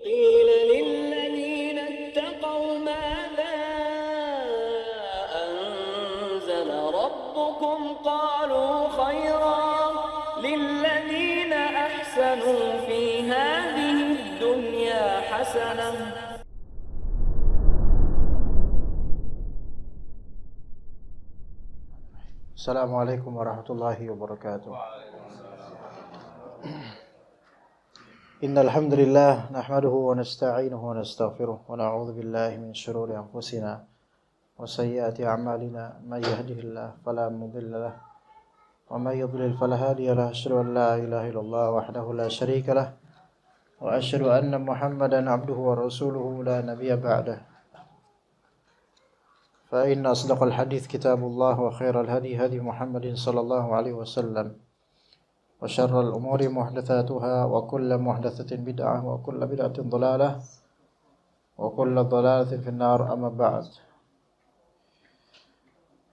قيل للذين اتقوا ماذا أنزل ربكم قالوا خيرا للذين أحسنوا في هذه الدنيا حسنة. Assalamualaikum warahmatullahi wabarakatuh. Innal hamdalillah nahmaduhu wa nasta'inuhu wa nastaghfiruh wa na'udzu billahi min shururi anfusina wa sayyiati a'malina may yahdihillahu fala mudilla lahu wa may yudlil fala hadiya lahu asyhadu an la ilaha illallah wahdahu la syarika lahu wa asyhadu anna Muhammadan 'abduhu wa rasuluhu la nabiyya ba'dahu. فإن أصدق الحديث كتاب الله وخير الهدي هدي محمد صلى الله عليه وسلم وشر الأمور محدثاتها وكل محدثة بدعة وكل بدعة ضلالة وكل ضلالة في النار أما بعد.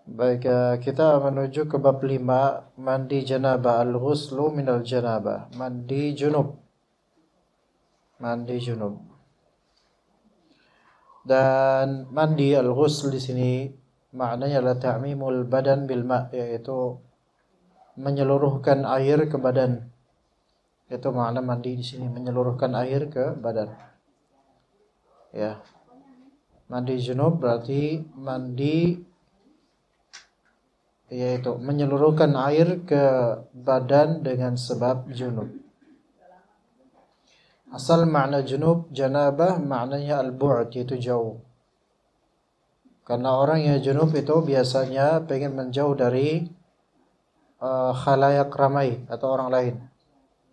Baik, kita menuju ke bab 5, mandi janabah, al-ghuslu minal janabah, mandi junub. Mandi junub. Dan mandi al-ghusl di sini maknanya adalah ta'mimul badan bil ma', yaitu menyeluruhkan air ke badan. Itu makna mandi di sini, menyeluruhkan air ke badan. Ya. Mandi junub berarti mandi yaitu menyeluruhkan air ke badan dengan sebab junub. Asal makna junub, janabah maknanya al-bu'd, yaitu jauh. Karena orang yang junub itu biasanya pengen menjauh dari khalayak ramai atau orang lain.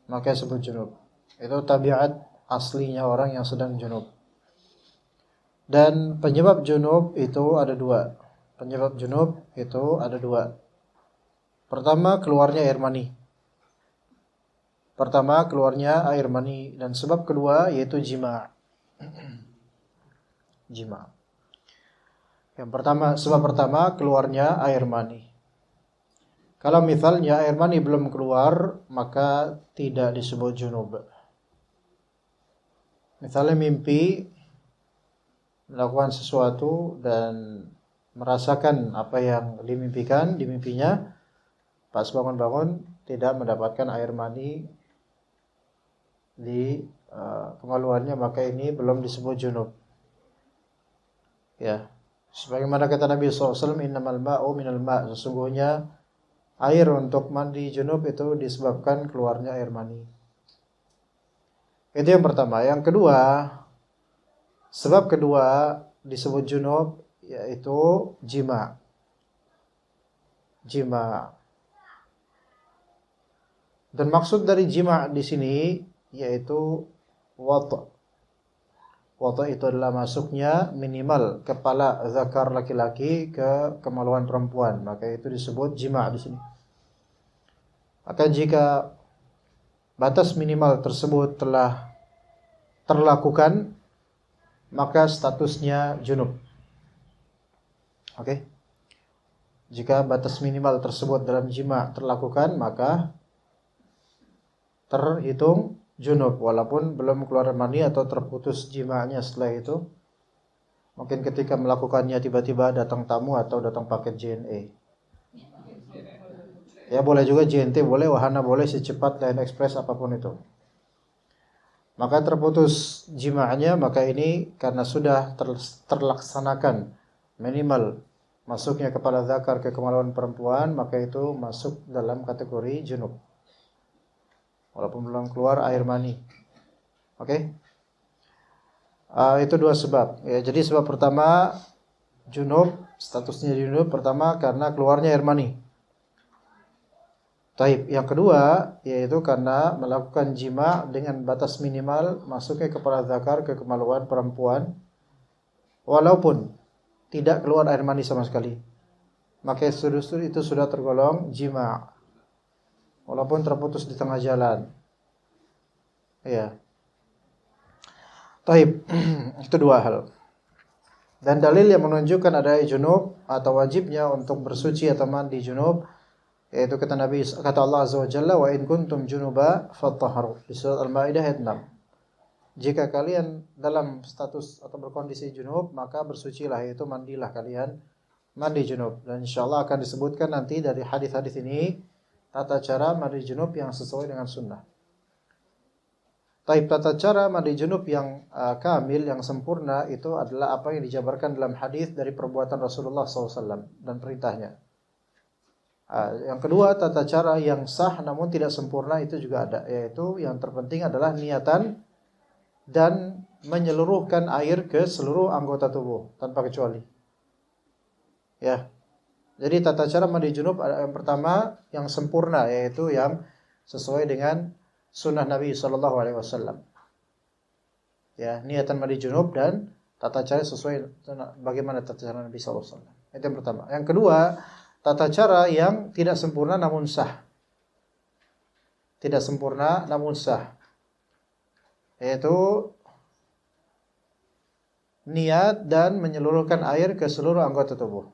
Maka disebut junub. Itu tabiat aslinya orang yang sedang junub. Dan penyebab junub itu ada dua. Penyebab junub itu ada dua. Pertama, keluarnya air mani. Pertama, keluarnya air mani, dan sebab kedua yaitu jima'. Jima'. Yang pertama, sebab pertama keluarnya air mani. Kalau misalnya air mani belum keluar, maka tidak disebut junub. Misalnya mimpi melakukan sesuatu dan merasakan apa yang dimimpikan di mimpinya, pas bangun-bangun tidak mendapatkan air mani di kemaluannya, maka ini belum disebut junub. Ya, sebagaimana kata Nabi SAW, innamal ma'u minal ma', sesungguhnya air untuk mandi junub itu disebabkan keluarnya air mani. Itu yang pertama. Yang kedua, sebab kedua disebut junub yaitu jima'. Jima'. Dan maksud dari jima' di sini yaitu wata'. Wata' itu adalah masuknya minimal kepala zakar laki-laki ke kemaluan perempuan, maka itu disebut jima' di sini. Maka jika batas minimal tersebut telah terlakukan, maka statusnya junub. Oke. Jika batas minimal tersebut dalam jima' terlakukan, maka terhitung junub walaupun belum keluar mani atau terputus jima'nya setelah itu. Mungkin ketika melakukannya tiba-tiba datang tamu atau datang paket JNE. Ya boleh juga JNT, boleh wahana, boleh secepat Line Express, apapun itu. Maka terputus jima'nya, maka ini karena sudah terlaksanakan minimal masuknya kepala zakar ke kemaluan perempuan, maka itu masuk dalam kategori junub. Walaupun belum keluar air mani. Oke? Itu dua sebab. Ya, jadi sebab pertama junub, statusnya junub pertama karena keluarnya air mani. Taib. Yang kedua yaitu karena melakukan jima' dengan batas minimal masuknya kepala zakar ke kemaluan perempuan walaupun tidak keluar air mani sama sekali. Maka itu sudah tergolong jima'. Walaupun terputus di tengah jalan. Ya. Taib. Itu dua hal. Dan dalil yang menunjukkan ada junub atau wajibnya untuk bersuci atau mandi junub, yaitu kata Nabi, kata Allah Azza wa Jalla, wa in kuntum junuba fattahharu, di surat Al-Maidah ayat 6. jika kalian dalam status atau berkondisi junub, maka bersucilah, yaitu mandilah kalian mandi junub. Dan insyaallah akan disebutkan nanti dari hadis-hadis ini tata cara mandi junub yang sesuai dengan sunnah. Tata cara mandi junub yang kamil, yang sempurna itu adalah apa yang dijabarkan dalam hadis dari perbuatan Rasulullah SAW dan perintahnya. Yang kedua, tata cara yang sah namun tidak sempurna itu juga ada, yaitu yang terpenting adalah niatan dan menyeluruhkan air ke seluruh anggota tubuh tanpa kecuali. Ya. Jadi tata cara mandi junub yang pertama yang sempurna, yaitu yang sesuai dengan sunnah Nabi sallallahu alaihi wasallam. Ya, niatan mandi junub dan tata cara sesuai bagaimana tata cara Nabi sallallahu alaihi wasallam. Itu yang pertama. Yang kedua, tata cara yang tidak sempurna namun sah. Tidak sempurna namun sah. Yaitu niat dan menyeluruhkan air ke seluruh anggota tubuh.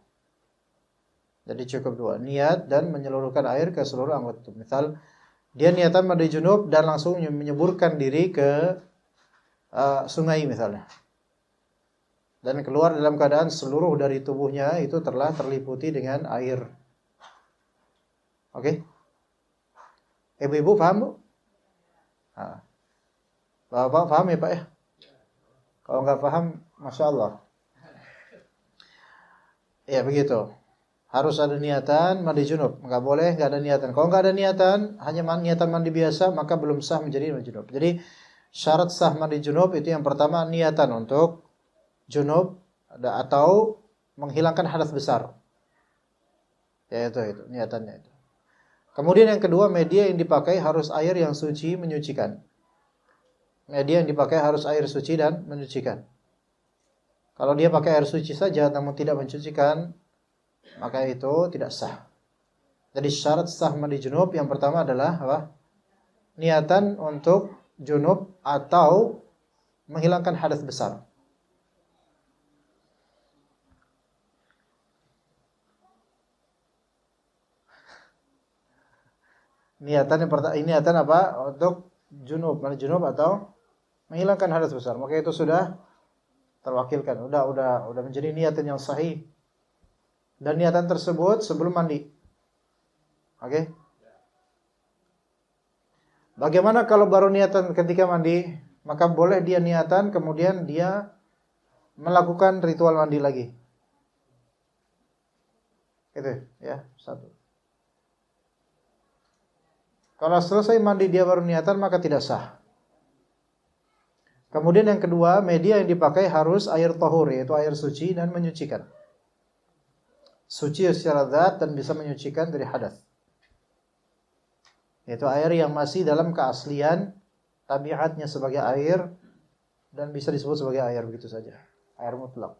Jadi cukup dua, niat dan menyeluruhkan air ke seluruh anggota tubuh. Misal dia niatan mandi junub dan langsung menyeburkan diri ke sungai misalnya. Dan keluar dalam keadaan seluruh dari tubuhnya itu telah terliputi dengan air. Oke? Ibu-ibu paham, Bu? Bapak paham ya, Pak ya? Kalau nggak paham, Masya Allah. Ya begitu. Harus ada niatan mandi junub. Nggak boleh nggak ada niatan. Kalau nggak ada niatan, hanya niatan mandi biasa, maka belum sah menjadi mandi junub. Jadi syarat sah mandi junub itu yang pertama niatan untuk junub atau menghilangkan hadas besar. Ya itu niatannya itu. Kemudian yang kedua, media yang dipakai harus air yang suci menyucikan. Media yang dipakai harus air suci dan menyucikan. Kalau dia pakai air suci saja namun tidak mencucikan, maka itu tidak sah. Jadi syarat sah mandi junub yang pertama adalah apa? Niatan untuk junub atau menghilangkan hadas besar. Niatan yang pertama, ini niatan apa? Untuk junub, mandi junub atau menghilangkan hadas besar. Maka itu sudah terwakilkan. Udah menjadi niatan yang sahih. Dan niatan tersebut sebelum mandi. Oke? Bagaimana kalau baru niatan ketika mandi? Maka boleh dia niatan kemudian dia melakukan ritual mandi lagi. Itu ya, satu. Kalau selesai mandi dia baru niatan maka tidak sah. Kemudian yang kedua, media yang dipakai harus air tahur, yaitu air suci dan menyucikan. Suci secara zat dan bisa menyucikan dari hadas. Yaitu air yang masih dalam keaslian tabiatnya sebagai air dan bisa disebut sebagai air begitu saja. Air mutlak.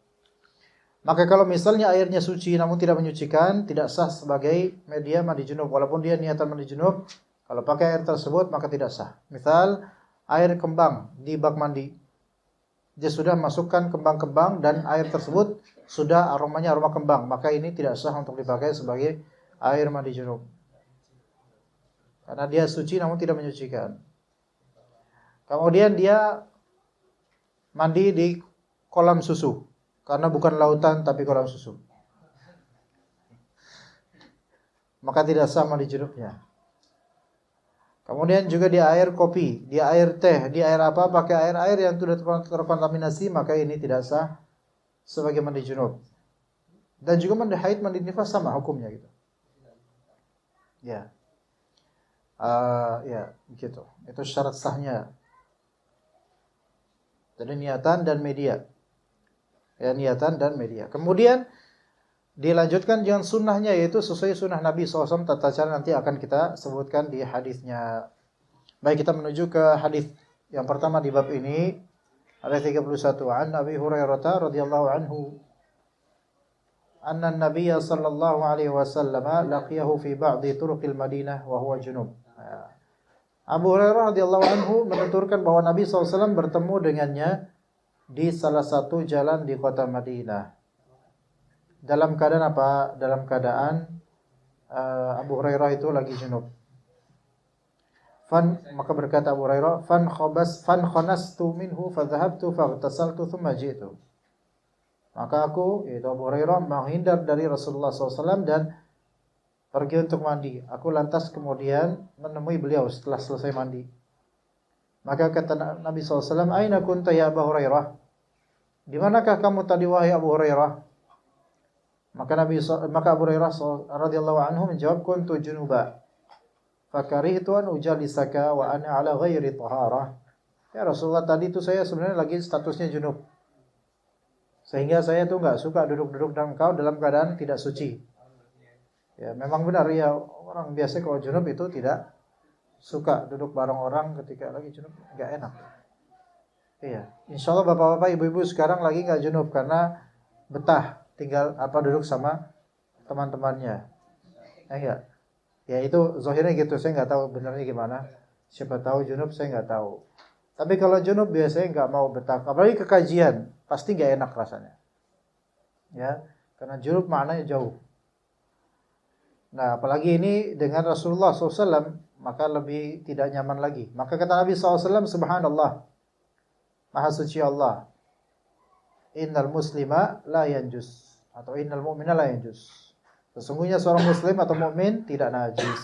Maka kalau misalnya airnya suci namun tidak menyucikan, tidak sah sebagai media mandi junub. Walaupun dia niatan mandi junub, kalau pakai air tersebut maka tidak sah. Misal air kembang di bak mandi. Dia sudah masukkan kembang-kembang dan air tersebut sudah aromanya aroma kembang, maka ini tidak sah untuk dipakai sebagai air mandi junub. Karena dia suci namun tidak menyucikan. Kemudian dia mandi di kolam susu, karena bukan lautan tapi kolam susu. Maka tidak sah mandi junubnya. Kemudian juga di air kopi, di air teh, di air apa, pakai air yang sudah terkontaminasi, maka ini tidak sah sebagai mandi junub. Dan juga mandi haid, mandi nifas sama hukumnya gitu. Ya. Ya, begitu. Itu syarat sahnya. Jadi niatan dan media. Ya, niatan dan media. Kemudian dilanjutkan dengan sunnahnya, yaitu sesuai sunnah Nabi SAW. Tata cara nanti akan kita sebutkan di hadisnya. Baik, kita menuju ke hadis yang pertama di bab ini. Hadis 31. An Abi Hurairah radhiyallahu anhu anna an-nabiy sallallahu alaihi wasallam laqiyahu fi ba'di turuqil Madinah wa huwa junub. Abu Hurairah radhiyallahu anhu menuturkan bahwa Nabi SAW bertemu dengannya di salah satu jalan di kota Madinah. Dalam keadaan apa? Dalam keadaan Abu Hurairah itu lagi junub. Maka berkata Abu Hurairah, fan khanastu minhu fa dhahabtu fa ightasaltu thumma ji'tu. Maka aku, yaitu Abu Hurairah, menghindar dari Rasulullah SAW dan pergi untuk mandi. Aku lantas kemudian menemui beliau setelah selesai mandi. Maka kata Nabi SAW, Aina kunta ya Abu Hurairah? Di manakah kamu tadi wahai Abu Hurairah? Maka Abu Hurairah radhiyallahu anhu menjawab, kuntu junuba. Fakarihtu an ujalisaka wa ana ala ghairi taharah. Ya Rasulullah, tadi itu saya sebenarnya lagi statusnya junub. Sehingga saya tuh enggak suka duduk-duduk dengan engkau dalam keadaan tidak suci. Ya, memang benar ya, orang biasa kalau junub itu tidak suka duduk bareng orang ketika lagi junub, enggak enak. Iya, insyaallah bapak-bapak, ibu-ibu sekarang lagi enggak junub karena betah tinggal duduk sama teman-temannya. Enggak. Ya itu zahirnya gitu, saya nggak tahu benarnya gimana. Siapa tahu junub, saya nggak tahu. Tapi kalau junub biasanya nggak mau betah, apalagi ke kajian, pasti nggak enak rasanya. Ya, karena junub maknanya jauh. Nah, apalagi ini dengan Rasulullah SAW, maka lebih tidak nyaman lagi. Maka kata Nabi SAW, Subhanallah, Maha Suci Allah, Innal muslima la yanjus, atau innal mu'mina la yanjus. Sesungguhnya seorang muslim atau mukmin tidak najis.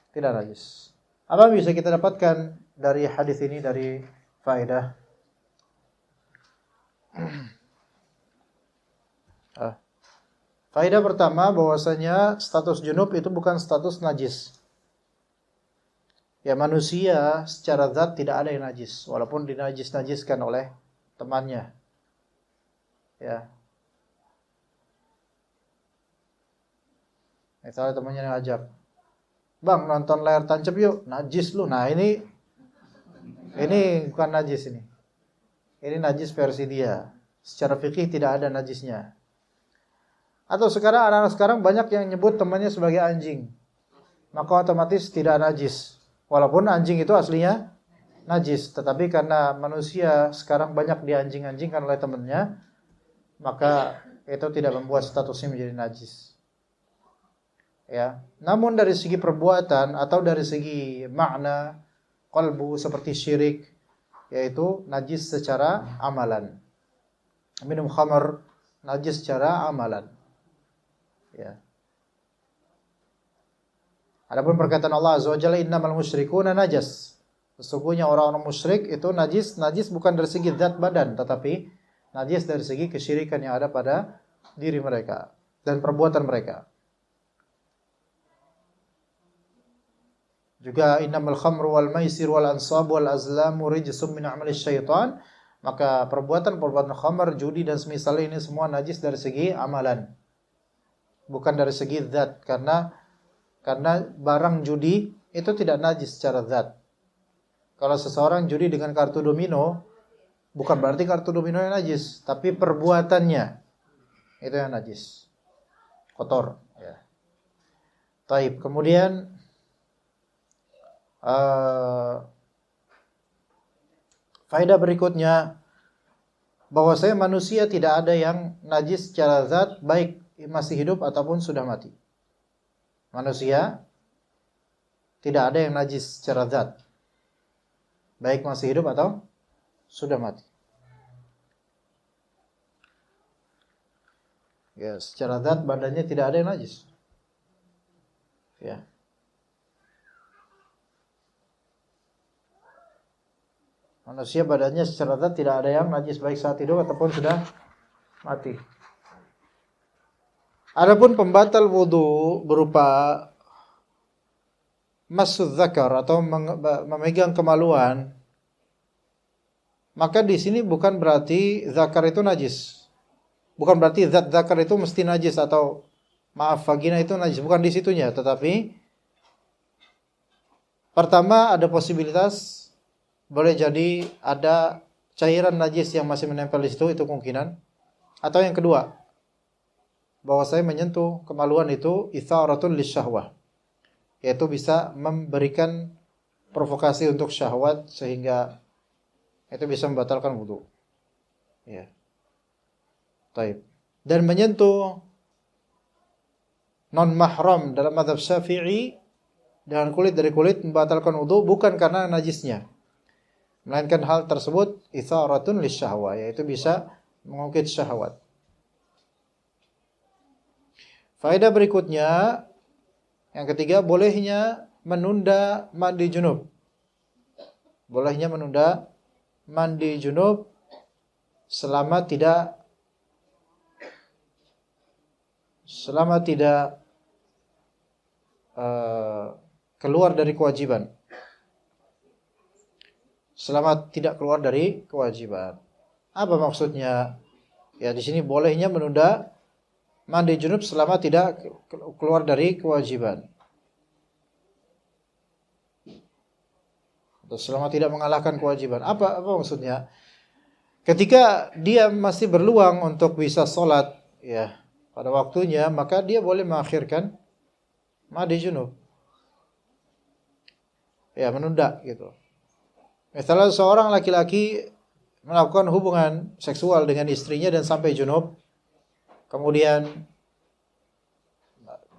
Tidak najis. Apa bisa kita dapatkan dari hadis ini, dari faedah? Faedah pertama, bahwasanya status junub itu bukan status najis. Ya, manusia secara zat tidak ada yang najis, walaupun dinajis-najiskan oleh temannya. Ya. Misalnya temannya yang ngajak, Bang nonton layar tancap yuk, najis lu. Nah ini bukan najis ini. Ini najis versi dia. Secara fikih tidak ada najisnya. Atau sekarang anak-anak sekarang banyak yang nyebut temannya sebagai anjing, maka otomatis tidak najis. Walaupun anjing itu aslinya najis, tetapi karena manusia sekarang banyak dianjing-anjingkan oleh temannya, maka itu tidak membuat statusnya menjadi najis. Ya, namun dari segi perbuatan atau dari segi makna qalbu seperti syirik, yaitu najis secara amalan. Minum khamar najis secara amalan. Ya. Adapun perkataan Allah Azza wa Jalla, innamal musyrikuuna najas. Sesungguhnya orang-orang musyrik itu najis bukan dari segi zat badan, tetapi najis dari segi kesyirikan yang ada pada diri mereka dan perbuatan mereka. Juga innamal khamru wal maisir wal ansab wal azlamu rijsum min amali syaitan. Maka perbuatan khamar, judi dan semisal ini semua najis dari segi amalan, bukan dari segi zat. Karena barang judi itu tidak najis secara zat. Kalau seseorang judi dengan kartu domino, bukan berarti kartu domino yang najis, tapi perbuatannya itu yang najis, kotor. Ya. Taib. Kemudian faedah berikutnya, bahwasanya manusia tidak ada yang najis secara zat, baik masih hidup ataupun sudah mati. Manusia tidak ada yang najis secara zat, baik masih hidup atau sudah mati. Ya, secara zat badannya tidak ada yang najis. Ya. Manusia badannya secara zat tidak ada yang najis, baik saat hidup ataupun sudah mati. Adapun pembatal wudu berupa masud zakar atau memegang kemaluan, maka di sini bukan berarti zakar itu najis. Bukan berarti zat zakar itu mesti najis atau vagina itu najis, bukan di situnya, tetapi pertama ada posibilitas boleh jadi ada cairan najis yang masih menempel di situ, itu kemungkinan. Atau yang kedua, bahwa saya menyentuh kemaluan itu itharatun lisyahwah, yaitu bisa memberikan provokasi untuk syahwat sehingga itu bisa membatalkan wudu. Ya. Taib. Dan menyentuh non mahram dalam mazhab Syafi'i dengan kulit dari kulit membatalkan wudu bukan karena najisnya, melainkan hal tersebut itharatun lisyahwa, yaitu bisa mengungkit syahwat. Faedah berikutnya, yang ketiga, bolehnya menunda mandi junub. Bolehnya menunda mandi junub selama tidak keluar dari kewajiban. Selama tidak keluar dari kewajiban. Apa maksudnya? Ya, di sini bolehnya menunda mandi junub selama tidak keluar dari kewajiban. Atau selama tidak mengalahkan kewajiban. Apa maksudnya? Ketika dia masih berluang untuk bisa sholat, ya, pada waktunya, maka dia boleh mengakhirkan mandi junub. Ya, menunda gitu. Misalnya seorang laki-laki melakukan hubungan seksual dengan istrinya dan sampai junub, kemudian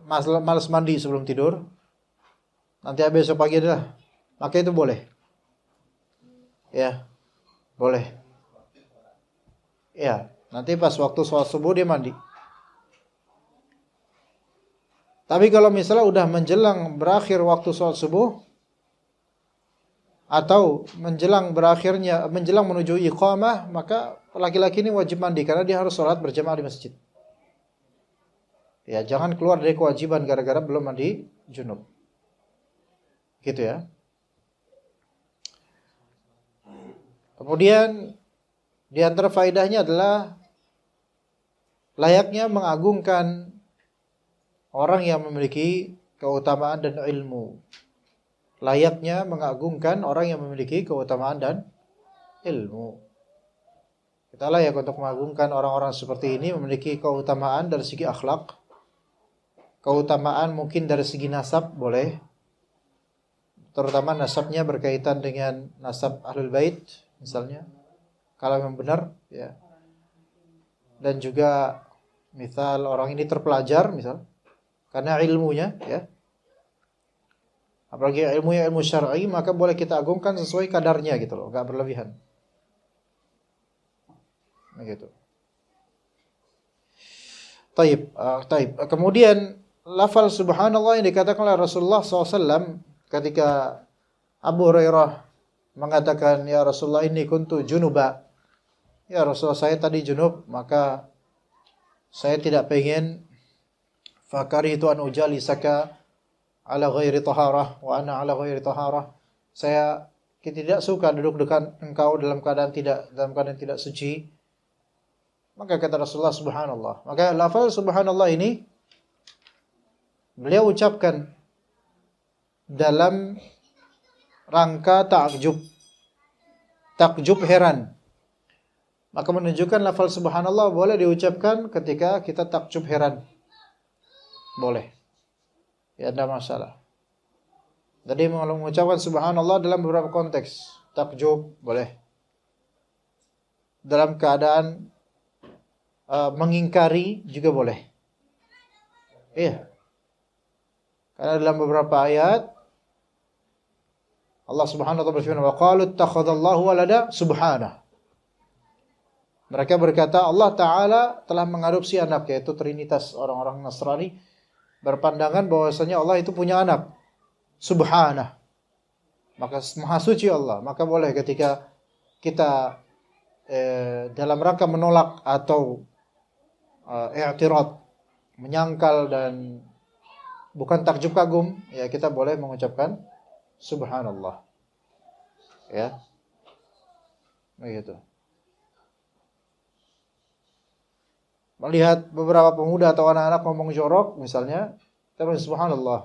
malas mandi sebelum tidur, nanti besok pagi adalah, maka itu boleh. Ya, boleh. Ya, nanti pas waktu sholat subuh dia mandi. Tapi kalau misalnya udah menjelang berakhir waktu sholat subuh, atau menjelang menuju iqamah, maka laki-laki ini wajib mandi karena dia harus sholat berjamaah di masjid. Ya, jangan keluar dari kewajiban gara-gara belum mandi junub. Gitu ya. Kemudian di antara faedahnya adalah layaknya mengagungkan orang yang memiliki keutamaan dan ilmu. Layaknya mengagungkan orang yang memiliki keutamaan dan ilmu. Kita layak untuk mengagungkan orang-orang seperti ini, memiliki keutamaan dari segi akhlak, keutamaan mungkin dari segi nasab boleh, terutama nasabnya berkaitan dengan nasab Ahlul Bait misalnya, kalau memang benar, ya. Dan juga misal orang ini terpelajar misal karena ilmunya, ya. Apalagi ilmunya ilmu syar'i, maka boleh kita agungkan sesuai kadarnya gitu loh, enggak berlebihan. Begitu. Taib. Kemudian lafal subhanallah yang dikatakan oleh Rasulullah SAW ketika Abu Hurairah mengatakan, ya Rasulullah inni kuntu junuba. Ya Rasulullah, saya tadi junub, maka saya tidak pengen fakaritu an ujalisaka ala ghairi taharah wa ana ala ghairi taharah. Saya tidak suka duduk dekat engkau dalam keadaan tidak suci. Maka kata Rasulullah subhanallah. Maka lafal subhanallah ini beliau ucapkan dalam rangka takjub heran. Maka menunjukkan lafal subhanallah boleh diucapkan ketika kita takjub heran. Boleh. Ya, tidak masalah. Jadi mengucapkan subhanallah dalam beberapa konteks. Takjub boleh. Dalam keadaan mengingkari juga boleh. Iya. Karena dalam beberapa ayat Allah Subhanahu wa taala berfirman, "Wa qalu ittakhadallahu walada subhanahu." Mereka berkata Allah Ta'ala telah mengadopsi anak, yaitu Trinitas. Orang-orang Nasrani berpandangan bahwasanya Allah itu punya anak. Subhanah. Maka maha suci Allah. Maka boleh ketika kita dalam rangka menolak atau i'tirad, menyangkal dan bukan takjub kagum, ya kita boleh mengucapkan subhanallah. Ya. Begitu. Melihat beberapa pemuda atau anak-anak ngomong jorok misalnya, kita bilang subhanallah.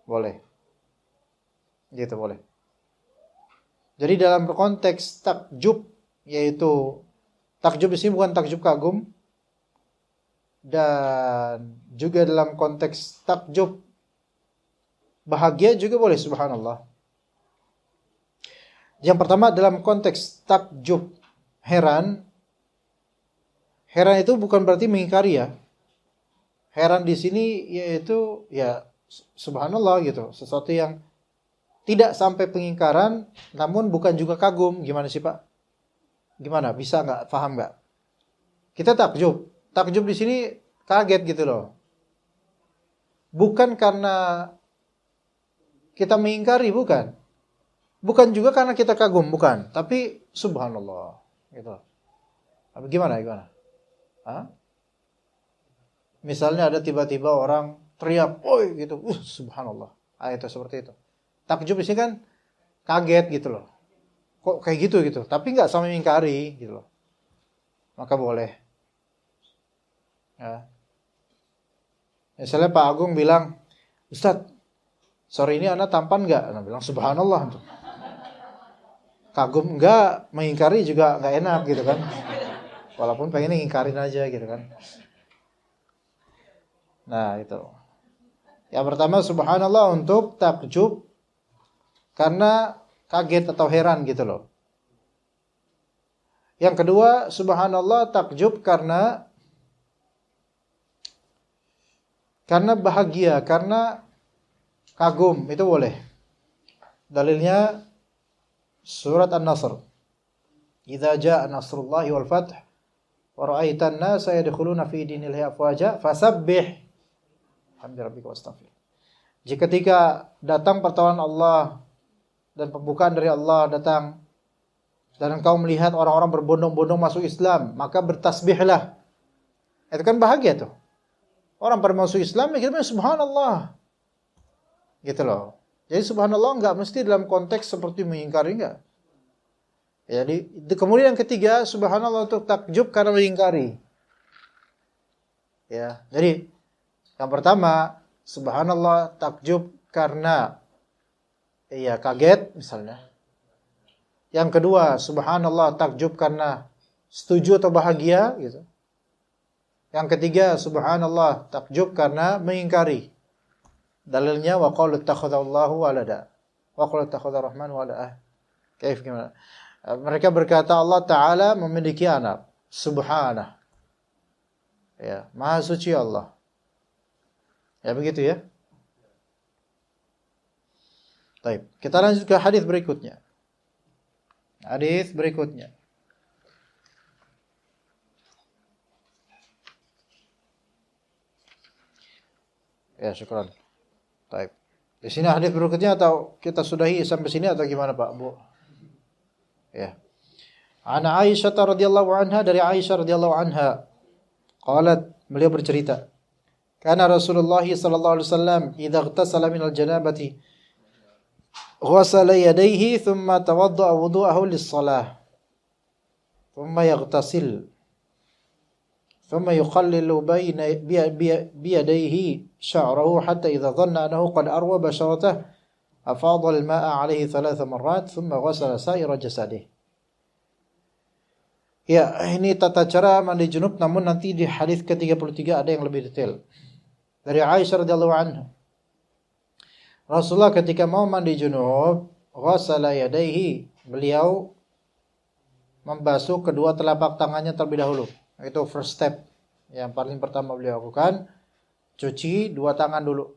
Boleh. Gitu boleh. Jadi dalam konteks takjub, yaitu takjub di sini bukan takjub kagum, dan juga dalam konteks takjub bahagia juga boleh subhanallah. Yang pertama dalam konteks takjub heran itu bukan berarti mengingkari ya. Heran di sini yaitu ya Subhanallah gitu. Sesuatu yang tidak sampai pengingkaran, namun bukan juga kagum. Gimana sih Pak? Gimana? Bisa nggak? Paham nggak? Kita takjub. Takjub di sini kaget gitu loh. Bukan karena kita mengingkari, bukan. Bukan juga karena kita kagum, bukan. Tapi subhanallah gitu. Tapi gimana? Hah? Misalnya ada tiba-tiba orang teriak, "Oi," gitu. Subhanallah. Itu seperti itu. Takjub di sini kan kaget gitu loh. Kok kayak gitu. Tapi nggak sama mengingkari gitu loh. Maka boleh. Ya. Misalnya Pak Agung bilang, "Ustadz, sore ini anak tampan nggak?" Anak bilang, "Subhanallah." Kagum enggak, mengingkari juga nggak enak gitu kan. Walaupun pengen ngingkarin aja gitu kan. Nah itu. Yang pertama subhanallah untuk takjub karena kaget atau heran gitu loh. Yang kedua subhanallah takjub karena bahagia, karena kagum, itu boleh. Dalilnya surat An-Nasr. Idza jaa nasrullahi wal fath wa ra'aitan nasa yadkhuluna fi dinillahi afwaja fasabbih hamdirabbika wastaghfir. Jika ketika datang pertolongan Allah dan pembukaan dari Allah datang dan engkau melihat orang-orang berbondong-bondong masuk Islam, maka bertasbihlah. Itu kan bahagia tuh. Orang pada masuk Islam mikirnya subhanallah. Gitu loh. Jadi subhanallah enggak mesti dalam konteks seperti mengingkari, enggak. Jadi kemudian yang ketiga subhanallah untuk takjub karena mengingkari. Ya, jadi yang pertama subhanallah takjub karena kaget misalnya. Yang kedua subhanallah takjub karena setuju atau bahagia gitu. Yang ketiga subhanallah takjub karena mengingkari. Dalilnya wa qalu ittakhadallahu walada. Wa qalu ittakhadar rahman walada. Kaif gimana? Mereka berkata Allah Ta'ala memiliki anak. Subhanah. Ya, Maha suci Allah. Ya begitu ya. Baik, kita lanjut ke hadis berikutnya. Hadis berikutnya. Ya, syukran. Baik. Di sini hadis berikutnya atau kita sudahi sampai sini atau gimana Pak, Bu? Ya. Ana Aisyah radhiyallahu anha, dari Aisyah radhiyallahu anha. Qalat, beliau bercerita. Kana Rasulullah sallallahu alaihi wasallam idza ightasala min al-janabati ghasala yadayhi thumma tawadda'a wudu'ahu lis-shalah. Thumma yaghtasil. Thumma yukhallilu bayna biyadayhi sya'rahu hatta idza dhanna annahu qad arwa basharatahu afadha al-ma'a 'alayhi 3 marrat thumma ghasala sa'ira jasadihi. Ya, ini tata cara mandi junub, namun nanti di hadis ke-33 ada yang lebih detail. Dari Aisyah radhiyallahu anha. Rasulullah ketika mau mandi junub, ghasala yadayhi, beliau membasuh kedua telapak tangannya terlebih dahulu. Itu first step. Yang paling pertama beliau lakukan, cuci dua tangan dulu.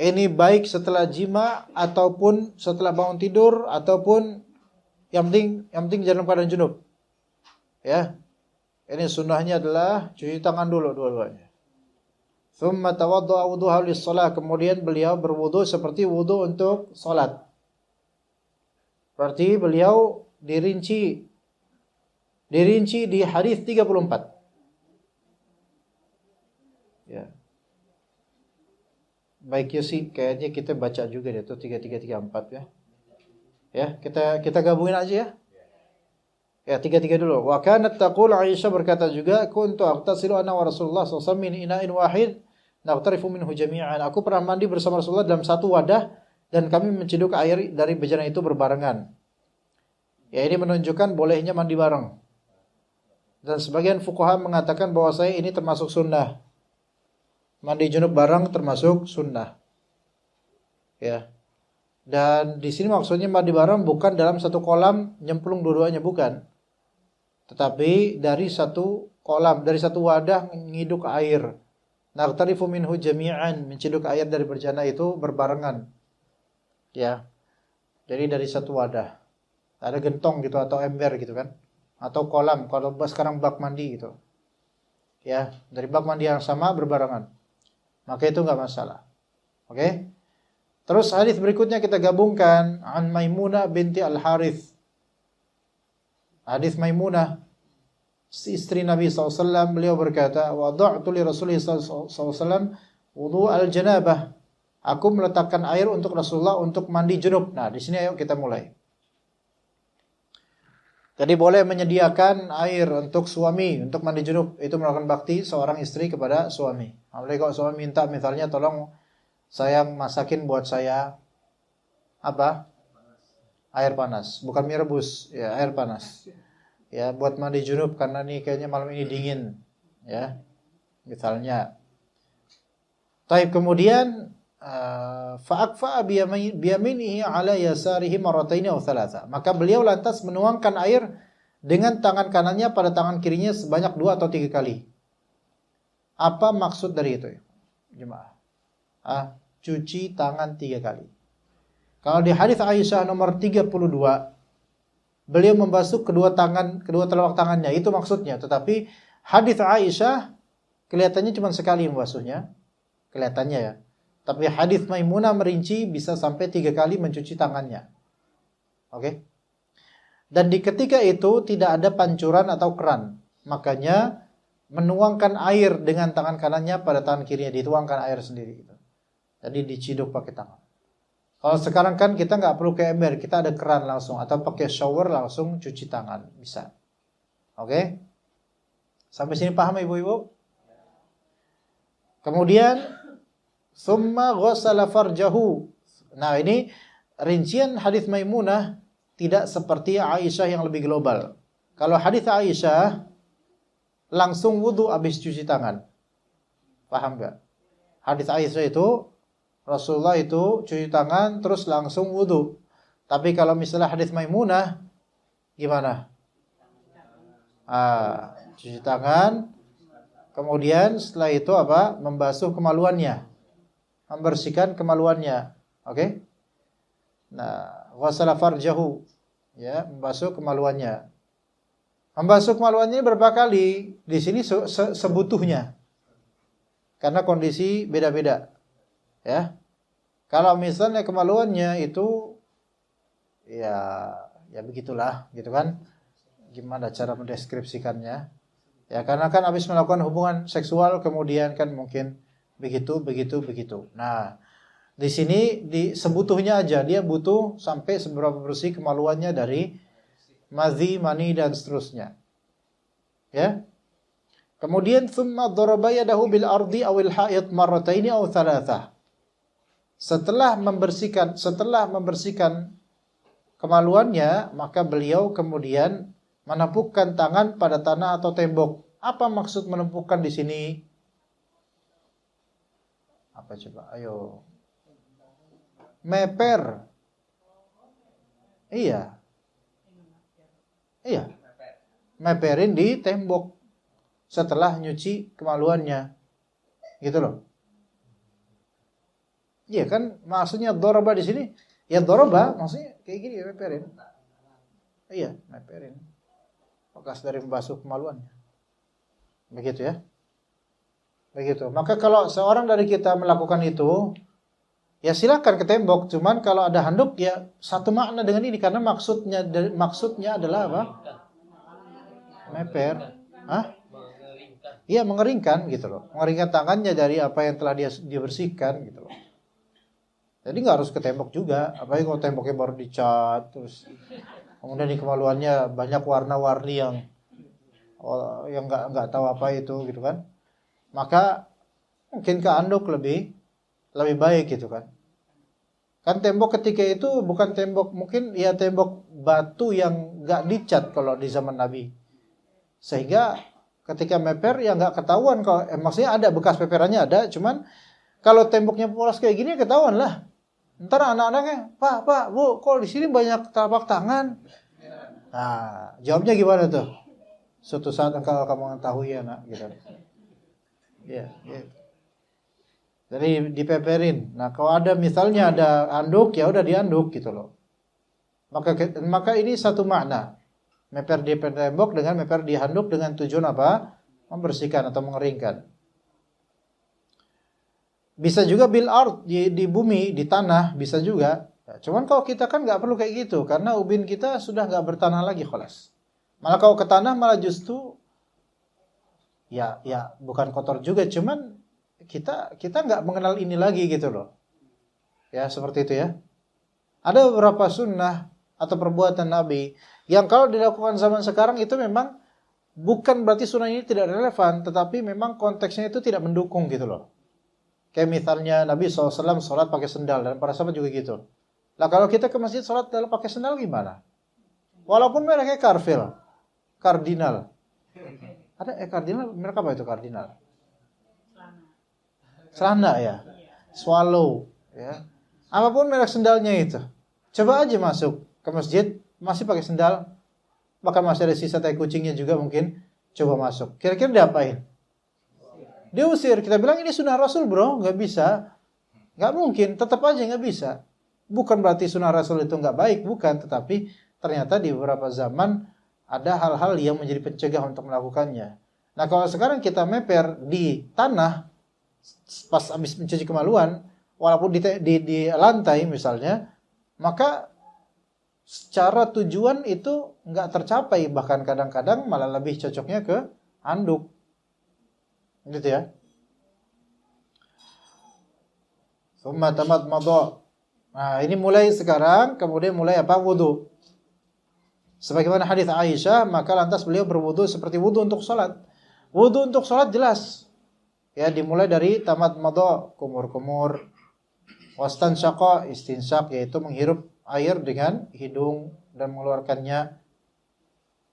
Ini baik setelah jima ataupun setelah bangun tidur ataupun yang penting dalam keadaan junub. Ya. Ini sunnahnya adalah cuci tangan dulu dua-duanya. Thumma tawadda'a wudu'ahu lis-shalah, kemudian beliau berwudu seperti wudu untuk salat. Berarti beliau dirinci di hadis 34. Ya. Baik ya sih, kayaknya kita baca juga deh itu 3334 ya. Ya, kita gabungin aja ya. Ya, 33 dulu. Wa kanat taqul, Aisyah berkata juga, kuntu aghtasilu ana wa Rasulullah sallallahu alaihi wasallam min ina'in wahid naqtarifu minhu jami'an. Aku pernah mandi bersama Rasulullah dalam satu wadah dan kami menciduk air dari bejana itu berbarengan. Ya, ini menunjukkan bolehnya mandi bareng. Dan sebagian fuqaha mengatakan bahwa ini termasuk sunnah. Mandi junub bareng termasuk sunnah. Ya. Dan di sini maksudnya mandi bareng bukan dalam satu kolam nyemplung dua-duanya, bukan. Tetapi dari satu kolam, dari satu wadah ngiduk air. Naghtarifu minhu jami'an, menciduk air dari bejana itu berbarengan. Ya. Jadi dari satu wadah. Ada gentong gitu atau ember gitu kan. Atau kolam, kalau sekarang bak mandi gitu. Ya, dari bak mandi yang sama berbarengan. Maka itu enggak masalah. Oke? Terus hadis berikutnya kita gabungkan an Maimunah binti Al-Harith. Hadis Maimunah, istri Nabi SAW, beliau berkata, wada'tu li Rasulullah SAW wudu al-janabah. Aku meletakkan air untuk Rasulullah untuk mandi junub. Nah, di sini ayo kita mulai. Jadi boleh menyediakan air untuk suami untuk mandi junub, itu melakukan bakti seorang istri kepada suami. Apalagi kalau suami minta misalnya, tolong sayang masakin buat saya apa? Air panas, bukan mie rebus, ya air panas. Ya, buat mandi junub karena nih kayaknya malam ini dingin, ya. Misalnya. Taib kemudian fa'akfa biyaminihi ala yasarihi marrataini aw thalatha. Maka beliau lantas menuangkan air dengan tangan kanannya pada tangan kirinya sebanyak 2 atau 3 kali. Apa maksud dari itu, jemaah? Cuci tangan 3 kali. Kalau di hadis Aisyah nomor 32, beliau membasuh kedua telapak tangannya, itu maksudnya. Tetapi hadis Aisyah kelihatannya cuma sekali membasuhnya, kelihatannya ya. Tapi hadis Maimunah merinci bisa sampai 3 kali mencuci tangannya. Oke? Dan di ketika itu tidak ada pancuran atau keran. Makanya menuangkan air dengan tangan kanannya pada tangan kirinya, dituangkan air sendiri gitu. Jadi diciduk pakai tangan. Kalau sekarang kan kita nggak perlu ke ember, kita ada keran langsung atau pakai shower langsung cuci tangan, bisa. Oke? Sampai sini paham ibu-ibu? Kemudian summa ghassala farjahu. Nah, ini rincian hadis Maimunah tidak seperti Aisyah yang lebih global. Kalau hadis Aisyah langsung wudu habis cuci tangan. Paham enggak? Hadis Aisyah itu Rasulullah itu cuci tangan terus langsung wudu. Tapi kalau misalnya hadis Maimunah gimana? Cuci tangan, kemudian setelah itu apa? Membasuh kemaluannya. Membersihkan kemaluannya. Oke? Nah, ghasala farjahu, ya, membasuh kemaluannya. Membasuh kemaluannya berapa kali? Di sini sebutuhnya. Karena kondisi beda-beda. Ya. Kalau misalnya kemaluannya itu ya begitulah, gitu kan. Gimana cara mendeskripsikannya? Ya, karena kan habis melakukan hubungan seksual kemudian kan mungkin begitu. Nah, di sini sebutuhnya aja, dia butuh sampai seberapa bersih kemaluannya dari madhi, mani dan seterusnya. Ya. Kemudian thumma daraba yadahu bil ardi awil ha'id marrataini aw thalatha. Setelah membersihkan kemaluannya, maka beliau kemudian menepukkan tangan pada tanah atau tembok. Apa maksud menepukkan di sini? Apa coba? Ayo. Meper. Iya. Meperin di tembok setelah nyuci kemaluannya. Gitu loh. Iya kan? Maksudnya doroba di sini. Ya doroba maksudnya kayak gini ya, meperin. Iya, meperin. Bekas dari membasuh kemaluannya. Begitu ya. Begitu. Maka kalau seorang dari kita melakukan itu, ya silakan ke tembok. Cuman kalau ada handuk ya satu makna dengan ini, karena maksudnya adalah apa? Meper. Iya, mengeringkan gitu loh. Mengeringkan tangannya dari apa yang telah dia bersihkan gitu loh. Jadi nggak harus ke tembok juga. Apalagi kalau temboknya baru dicat, terus kemudian di kemaluannya banyak warna-warni yang nggak tahu apa itu gitu kan. Maka mungkin ke anduk lebih baik gitu kan. Kan tembok ketika itu bukan tembok, mungkin ya tembok batu yang nggak dicat kalau di zaman Nabi. Sehingga ketika meper ya nggak ketahuan kalau maksudnya ada bekas peperannya ada, cuman kalau temboknya polos kayak gini ketahuan lah. Ntar anak-anaknya, Pak, Bu, kok di sini banyak telapak tangan? Nah, jawabnya gimana tuh? Suatu saat engkau akan mengetahui ya, nak, gitu. Iya, gitu. Jadi dipeperin. Nah, kalau ada misalnya ada anduk, ya udah dianduk gitu loh. Maka ini satu makna. Meper di tembok dengan meper di handuk dengan tujuan apa? Membersihkan atau mengeringkan. Bisa juga bil ard, di bumi, di tanah, bisa juga. Ya, cuman kalau kita kan nggak perlu kayak gitu, karena ubin kita sudah nggak bertanah lagi, kholas. Malah kalau ke tanah malah justru ya bukan kotor juga, cuman kita nggak mengenal ini lagi gitu loh. Ya seperti itu ya. Ada beberapa sunnah atau perbuatan Nabi yang kalau dilakukan zaman sekarang itu memang bukan berarti sunnah ini tidak relevan, tetapi memang konteksnya itu tidak mendukung gitu loh. Kayak misalnya Nabi SAW sholat pakai sendal, dan para sahabat juga gitu. Lah kalau kita ke masjid sholat dalam pakai sendal gimana? Walaupun mereknya kardinal. Ada kardinal, merek apa itu kardinal? Celana ya, swallow ya. Apapun merek sendalnya itu. Coba aja masuk ke masjid masih pakai sendal, bahkan masih ada sisa tai kucingnya juga mungkin. Coba masuk, kira-kira diapain? Diusir. Kita bilang ini sunnah Rasul bro, nggak bisa, nggak mungkin, tetap aja nggak bisa. Bukan berarti sunnah Rasul itu nggak baik, bukan, tetapi ternyata di beberapa zaman ada hal-hal yang menjadi pencegah untuk melakukannya. Nah kalau sekarang kita meper di tanah pas habis mencuci kemaluan, walaupun di lantai misalnya, maka secara tujuan itu nggak tercapai, bahkan kadang-kadang malah lebih cocoknya ke handuk. Gitu ya. Summa tamadmadha. Nah, ini mulai sekarang, kemudian mulai apa? Wudu. Sebagaimana hadis Aisyah, maka lantas beliau berwudu seperti wudu untuk salat. Wudu untuk salat jelas. Ya, dimulai dari tamadmadha, kumur-kumur. Wastansyaqa, istinsyak, yaitu menghirup air dengan hidung dan mengeluarkannya.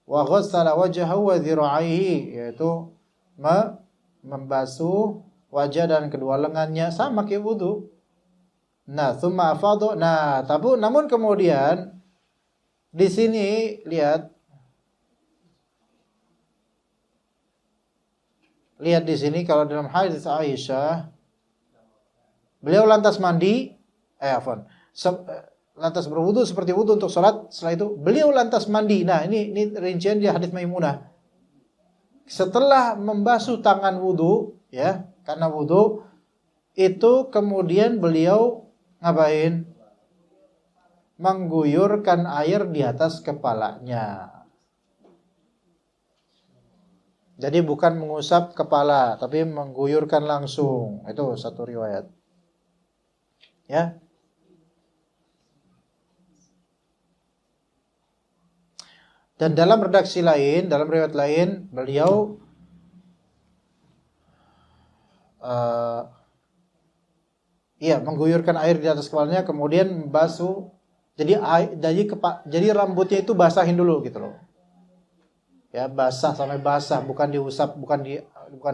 Wa ghassala wajhahu wa dhira'aihi, yaitu membasuh wajah dan kedua lengannya, sama kayak wudu. Nah, tsumma afadha. Nah, namun kemudian di sini lihat di sini kalau dalam hadis Aisyah, beliau lantas mandi, lantas berwudu seperti wudu untuk salat. Setelah itu beliau lantas mandi. Nah, ini rincian di hadis Maimunah. Setelah membasuh tangan wudu, ya, karena wudu itu kemudian beliau ngapain? Mengguyurkan air di atas kepalanya. Jadi bukan mengusap kepala, tapi mengguyurkan langsung. Itu satu riwayat. Ya. Dan dalam redaksi lain, dalam riwayat lain, beliau mengguyurkan air di atas kepalanya, kemudian membasuh. Jadi rambutnya itu basahin dulu gitu loh. Ya, basah sampai basah, bukan diusap, bukan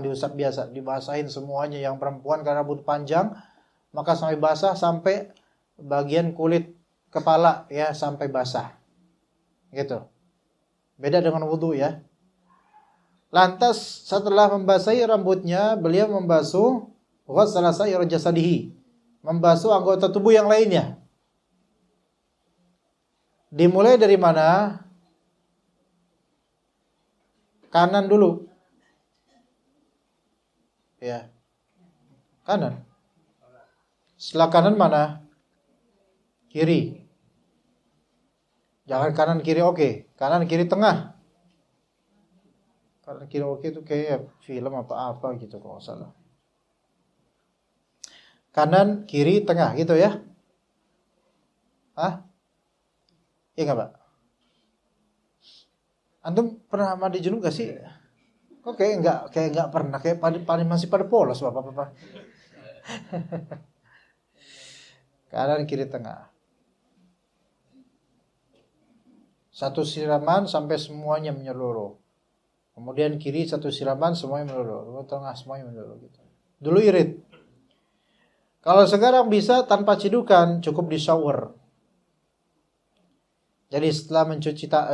diusap biasa, dibasahin semuanya. Yang perempuan karena rambut panjang, maka sampai basah, sampai bagian kulit kepala ya sampai basah. Gitu. Beda dengan wudu ya. Lantas setelah membasahi rambutnya, beliau membasuh ghassala sa'ir jasadihi, membasuh anggota tubuh yang lainnya. Dimulai dari mana? Kanan dulu. Ya. Kanan. Setelah kanan mana? Kiri. Jangan kanan kiri oke. Kanan kiri tengah. Kanan kiri oke itu kayak film apa gitu kalau nggak salah. Kanan kiri tengah gitu ya. Hah? Iya nggak Pak? Antum pernah mandi junub gak sih? Kok kayak nggak pernah, kayak masih pada polos bapak-bapak. Kanan kiri tengah. Satu siraman sampai semuanya menyeluruh. Kemudian kiri satu siraman semuanya menyeluruh. Tengah semuanya menyeluruh gitu. Dulu irit. Kalau sekarang bisa tanpa cidukan, cukup di shower. Jadi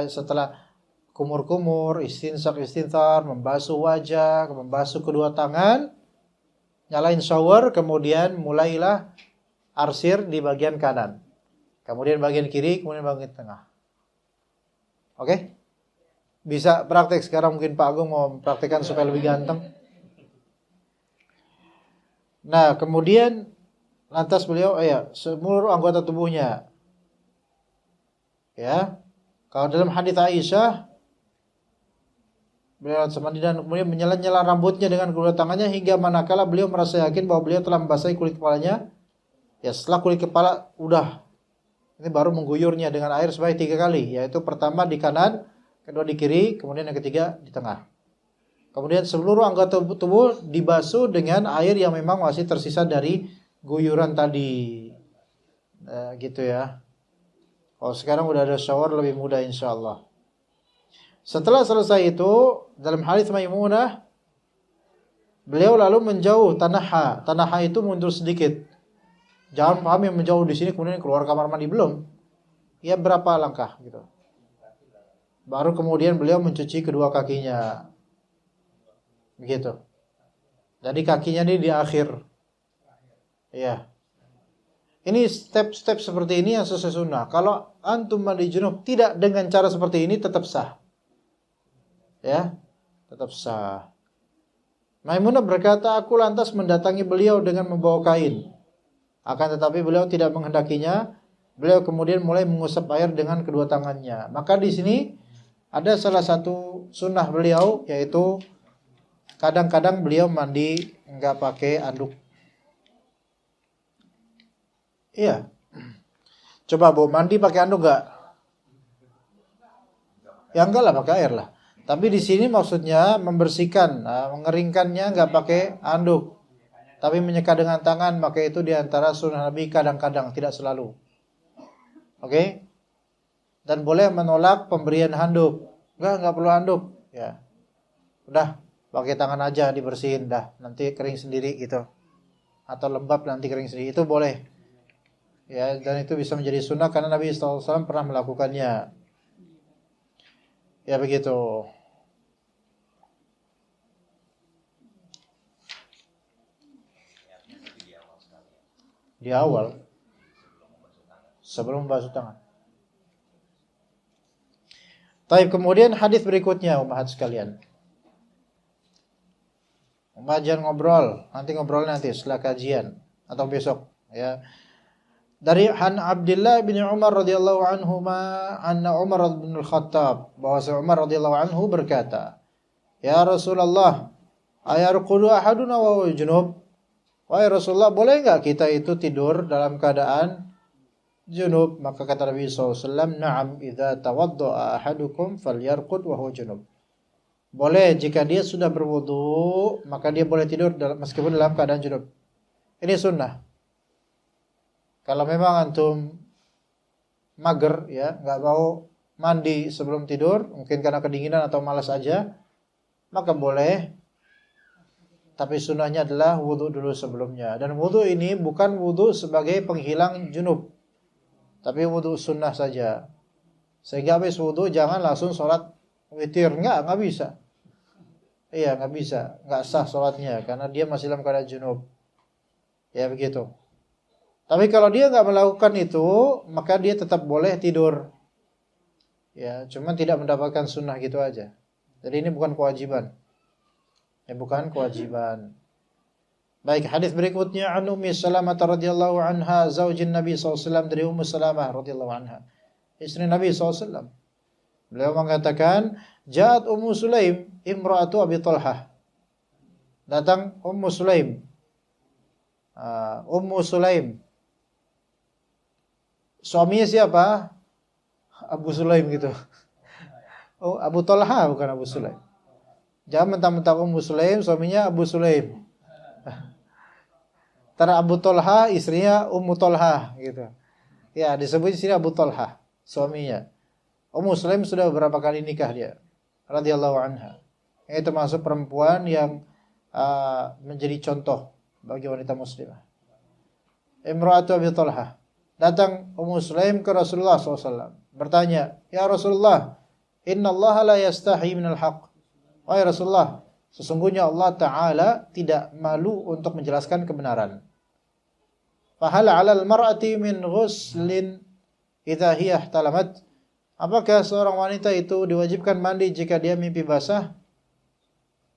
setelah kumur-kumur, istinsak, membasuh wajah, membasuh kedua tangan, nyalain shower, kemudian mulailah arsir di bagian kanan. Kemudian bagian kiri, kemudian bagian tengah. Oke? Bisa praktek sekarang, mungkin Pak Agung mau praktekkan supaya lebih ganteng. Nah, kemudian lantas beliau seluruh anggota tubuhnya. Ya. Kalau dalam hadits Aisyah, beliau semandi dan kemudian menyela-nyela rambutnya dengan kedua tangannya hingga manakala beliau merasa yakin bahwa beliau telah membasahi kulit kepalanya. Ya, setelah kulit kepala udah, ini baru mengguyurnya dengan air sebanyak 3 kali, yaitu pertama di kanan, kedua di kiri, kemudian yang ketiga di tengah. Kemudian seluruh anggota tubuh dibasuh dengan air yang memang masih tersisa dari guyuran tadi. Gitu ya. Kalau sekarang udah ada shower lebih mudah insyaallah. Setelah selesai itu, dalam hadits Maimunah, beliau lalu menjauh tanaha. Tanaha itu mundur sedikit. Jangan paham yang menjauh di sini kemudian keluar kamar mandi, belum. Ya berapa langkah gitu. Baru kemudian beliau mencuci kedua kakinya. Begitu. Jadi kakinya ini di akhir. Ya. Ini step-step seperti ini yang sesuai sunnah. Kalau antum mandi junub tidak dengan cara seperti ini tetap sah. Ya, tetap sah. Maimunah berkata, aku lantas mendatangi beliau dengan membawa kain. Akan tetapi beliau tidak menghendakinya. Beliau kemudian mulai mengusap air dengan kedua tangannya. Maka di sini ada salah satu sunnah beliau, yaitu kadang-kadang beliau mandi enggak pakai anduk. Iya. Coba Bu, mandi pakai anduk enggak? Ya enggak lah, pakai air lah. Tapi di sini maksudnya membersihkan, mengeringkannya enggak pakai anduk. Tapi menyeka dengan tangan, maka itu diantara sunnah Nabi kadang-kadang, tidak selalu. Oke? Dan boleh menolak pemberian handuk. Enggak perlu handuk. Ya. Udah, pakai tangan aja dibersihin dah, nanti kering sendiri gitu. Atau lembab nanti kering sendiri, itu boleh. Ya, dan itu bisa menjadi sunnah karena Nabi SAW pernah melakukannya. Ya begitu. Di awal sebelum basuh tangan. Taib, kemudian hadis berikutnya umat sekalian. Jangan ngobrol, nanti setelah kajian atau besok ya. Dari Abdullah bin Umar radhiyallahu anhuma anna Umar bin Al-Khattab, bahwa Umar radhiyallahu anhu berkata, "Ya Rasulullah, ayarqudu ahaduna wa huwa junub?" Wahai Rasulullah, boleh enggak kita itu tidur dalam keadaan junub? Maka kata Nabi SAW, "Na'am, idza tawadda'a ahadukum falyarqud wa huwa junub." Boleh jika dia sudah berwudu, maka dia boleh tidur meskipun dalam keadaan junub. Ini sunnah. Kalau memang antum mager ya, enggak mau mandi sebelum tidur, mungkin karena kedinginan atau malas aja, maka boleh. Tapi sunnahnya adalah wudu dulu sebelumnya. Dan wudu ini bukan wudu sebagai penghilang junub, tapi wudu sunnah saja. Sehingga habis wudu jangan langsung sholat witir. Enggak bisa. Iya, enggak bisa. Enggak sah sholatnya karena dia masih dalam keadaan junub. Ya begitu. Tapi kalau dia enggak melakukan itu, maka dia tetap boleh tidur. Ya, cuman tidak mendapatkan sunnah gitu aja. Jadi ini bukan kewajiban. Ya, bukan kewajiban. Baik, hadis berikutnya an Ummi Salamah radhiyallahu anha, zaujin Nabi SAW, dari Ummu Salamah radhiyallahu anha, istri Nabi SAW. Beliau mengatakan, "Ja'at Ummu Sulaim imra'atu Abi Talhah." Datang Ummu Sulaim. Ummu Sulaim. Suaminya siapa? Abu Sulaim gitu. Oh, Abu Talha bukan Abu Sulaim. Jangan mentang-mentang Ummu Sulaim, suaminya Abu Sulaim. Karena Abu Talha, istrinya Ummu Talha gitu. Ya, disebut di sini Abu Talha, suaminya. Ummu Sulaim sudah beberapa kali nikah dia, radhiyallahu anha. Ini termasuk perempuan yang menjadi contoh bagi wanita muslimah. Imra'atu Abi Talha. Datang Ummu Sulaim ke Rasulullah SAW, bertanya, "Ya Rasulullah, inna Allah la yastahi minal haqq." Wahai Rasulullah, Sesungguhnya Allah Ta'ala tidak malu untuk menjelaskan kebenaran. Fahal 'alal mar'ati min ghuslin idza hiya ihtalamat? Apakah seorang wanita itu diwajibkan mandi jika dia mimpi basah?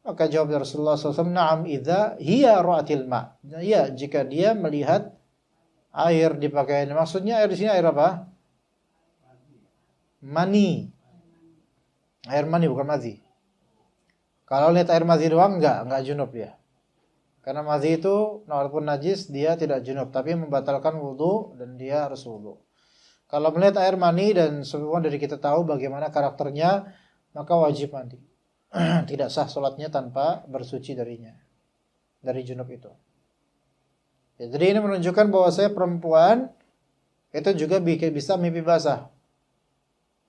Maka jawab Rasulullah SAW, na'am idza hiya ra'atil ma'. Ya, jika dia melihat air di pakaiannya. Maksudnya air di sini air apa? Mani. Air mani bukan madhi. Kalau lihat air madhi doang enggak junub ya. Karena madhi itu walaupun najis dia tidak junub, tapi membatalkan wudu dan dia harus wudu. Kalau melihat air mani dan semua dari kita tahu bagaimana karakternya, maka wajib mandi. Tidak sah sholatnya tanpa bersuci darinya, dari junub itu. Ya, jadi ini menunjukkan bahwa saya perempuan itu juga bisa mimpi basah.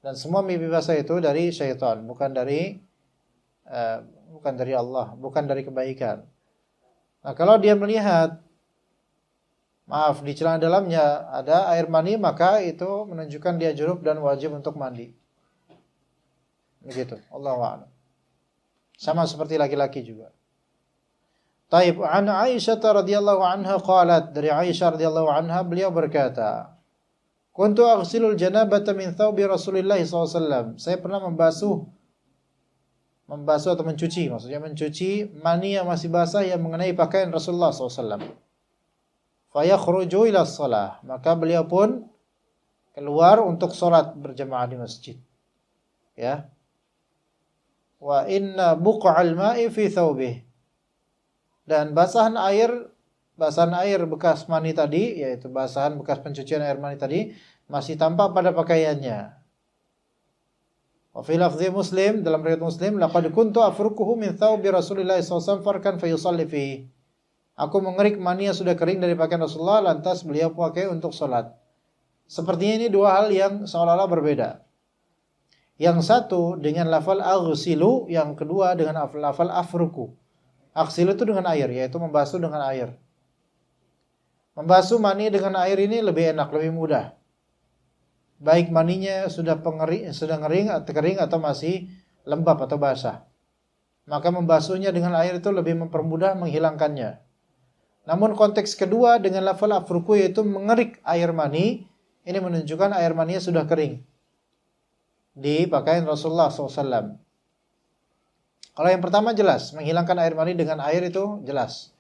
Dan semua mimpi basah itu dari syaitan, bukan dari Allah, bukan dari kebaikan. Nah, kalau dia melihat di celana dalamnya ada air mani, maka itu menunjukkan dia junub dan wajib untuk mandi. Begitu, Allahu a'lam. Sama seperti laki-laki juga. Taib, an Aisyah radhiyallahu anha qalat, dari Aisyah radhiyallahu anha beliau berkata, kuntu aghsilul janabata min thawbi Rasulillah SAW. Saya pernah membasuh atau mencuci, maksudnya mencuci mani yang masih basah yang mengenai pakaian Rasulullah SAW. Fayakhruju ila shalah, maka beliau pun keluar untuk salat berjamaah di masjid. Ya. Wa inna buq'al ma'i fi thawbih. Dan basahan air bekas mani tadi, yaitu basahan bekas pencucian air mani tadi, masih tampak pada pakaiannya. Wa fi lafzi Muslim, dalam riwayat Muslim, laqad kuntu afrukuhu min thawbi Rasulillah SAW farkan fayusalli fihi. Aku mengerik mani yang sudah kering dari pakaian Rasulullah, lantas beliau pakai untuk salat. Sepertinya ini dua hal yang seolah-olah berbeda. Yang satu dengan lafal aghsilu, yang kedua dengan lafal afruku. Aghsilu itu dengan air, yaitu membasuh dengan air. Membasuh mani dengan air ini lebih enak, lebih mudah. Baik maninya sudah kering atau masih lembab atau basah. Maka membasuhnya dengan air itu lebih mempermudah menghilangkannya. Namun konteks kedua dengan lafal afruku, yaitu mengerik air mani, ini menunjukkan air maninya sudah kering di pakaian Rasulullah SAW. Kalau yang pertama jelas, menghilangkan air mani dengan air itu jelas.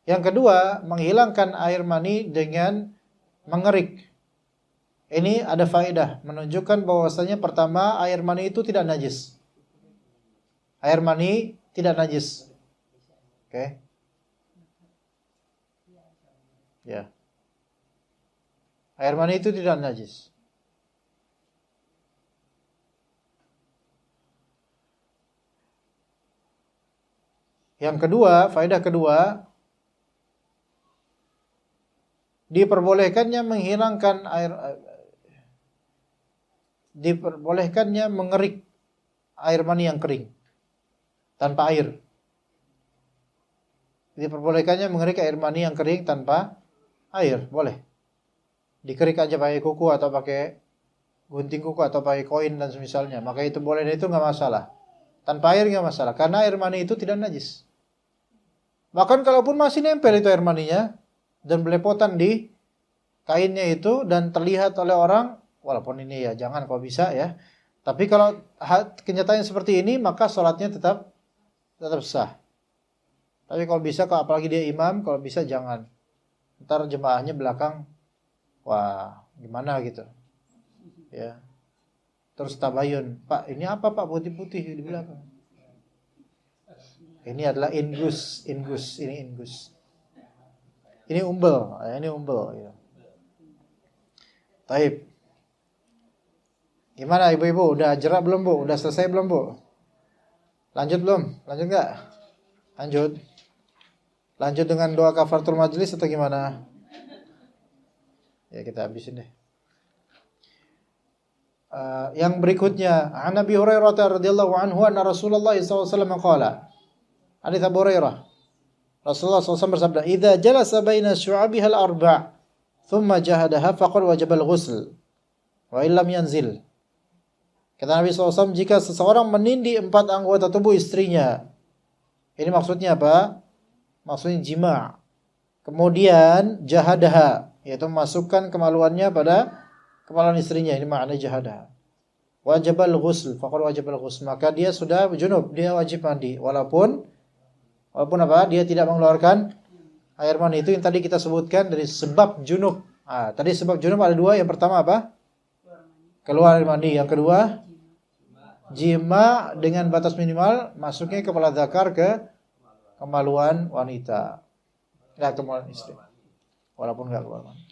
Yang kedua, menghilangkan air mani dengan mengerik. Ini ada faedah, menunjukkan bahwasanya pertama, air mani itu tidak najis. Air mani tidak najis. Oke. Ya. Air mani itu tidak najis. Yang kedua, faedah kedua, diperbolehkannya mengerik air mani yang kering tanpa air. Diperbolehkannya mengerik air mani yang kering tanpa air, boleh. Dikerik aja pakai kuku atau pakai gunting kuku atau pakai koin dan semisalnya, maka itu boleh dan itu enggak masalah. Tanpa air enggak masalah, karena air mani itu tidak najis. Bahkan kalaupun masih nempel itu air maninya dan belepotan di kainnya itu dan terlihat oleh orang, walaupun ini ya jangan kalau bisa ya. Tapi kalau kenyataan seperti ini, maka sholatnya tetap sah. Tapi kalau bisa, kalau apalagi dia imam, kalau bisa jangan. Ntar jemaahnya belakang, wah gimana gitu. Ya. Terus tabayun, Pak ini apa Pak putih-putih di belakang? Ini adalah ingus. Ini umbel. Ya. Taib. Gimana ibu-ibu? Udah jerak belum bu? Udah selesai belum bu? Lanjut belum? Lanjut nggak? Lanjut. Lanjut dengan doa kafaratul majlis atau gimana? Ya kita habisin deh. Yang berikutnya, an Abi Hurairah radhiyallahu anhu anna Rasulullah SAW qala. Hadits Abu Hurairah. Rasulullah SAW bersabda, "Idza jalasa baina syu'abiha al-arba', thumma jahadaha faqad wajaba al-ghusl, wa illam yanzil." Kata Nabi SAW, jika seseorang menindih 4 anggota tubuh istrinya, Ini maksudnya apa? Maksudnya jima'. Kemudian jahadaha, yaitu memasukkan kemaluannya pada kemaluan istrinya. Ini makna jahadaha. Wajibal ghusl, faqad wajibal ghusl. Maka dia sudah junub, dia wajib mandi. Walaupun apa? Dia tidak mengeluarkan air mani. Itu yang tadi kita sebutkan dari sebab junub. Tadi sebab junub ada dua. Yang pertama apa? Keluar air mani. Yang kedua, jima dengan batas minimal masuknya kepala zakar ke kemaluan wanita. Enggak kemaluan istri. Walaupun enggak keluar mani.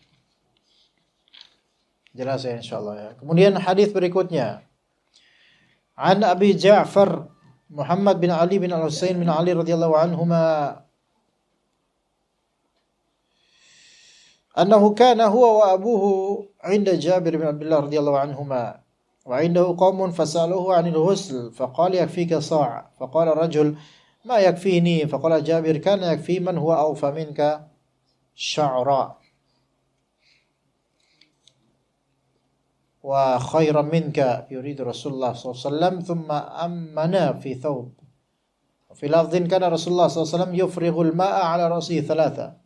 Jelas ya insyaallah ya. Kemudian hadis berikutnya. An Abi Ja'far Muhammad bin Ali bin Al-Husain bin Ali radhiyallahu anhuma annahu kana huwa wa abuhu 'inda Jabir bin Abdullah radhiyallahu anhuma wa 'indahu qaumun fasaluhu 'anil ghusl faqala yakfika sa'. Faqala rajul ma yakfini. Faqala Jabir kana yakfi man huwa awfa minka sya'ra wa khairan minka yuridu Rasulullah SAW thumma ammana fi thawb. Fi lafdhin kana Rasulullah SAW yufrighul ma'a ala ra'sihi thalatha.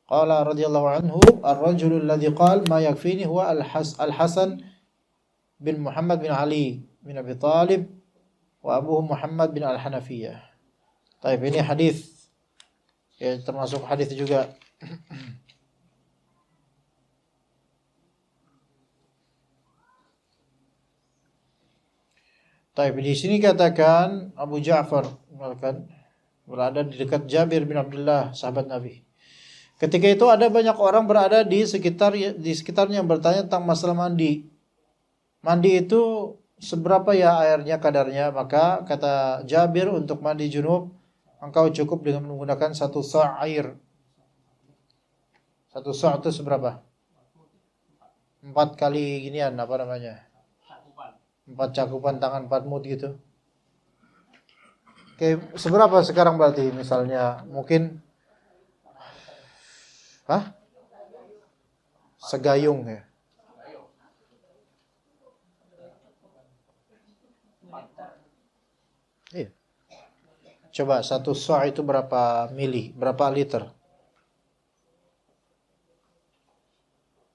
Qala radhiyallahu anhu ar-rajulu alladhi qala ma yakfini huwa al-Hasan bin Muhammad bin Ali bin Abi Talib wa abuhu Muhammad bin Al-Hanafiyah. Baik, ini hadis ya termasuk hadis juga. Baik, di sini katakan Abu Ja'far berada di dekat Jabir bin Abdullah, sahabat Nabi. Ketika itu ada banyak orang berada di sekitarnya yang bertanya tentang masalah mandi. Mandi itu seberapa ya airnya kadarnya? Maka kata Jabir, untuk mandi junub engkau cukup dengan menggunakan 1 sa' air. 1 sa' itu seberapa? 4 kali ginian, apa namanya? 4 cakupan tangan, 4 mud gitu. Oke, seberapa sekarang berarti misalnya? Mungkin segayung ya. Iya. Coba 1 sa' itu berapa mili? Berapa liter?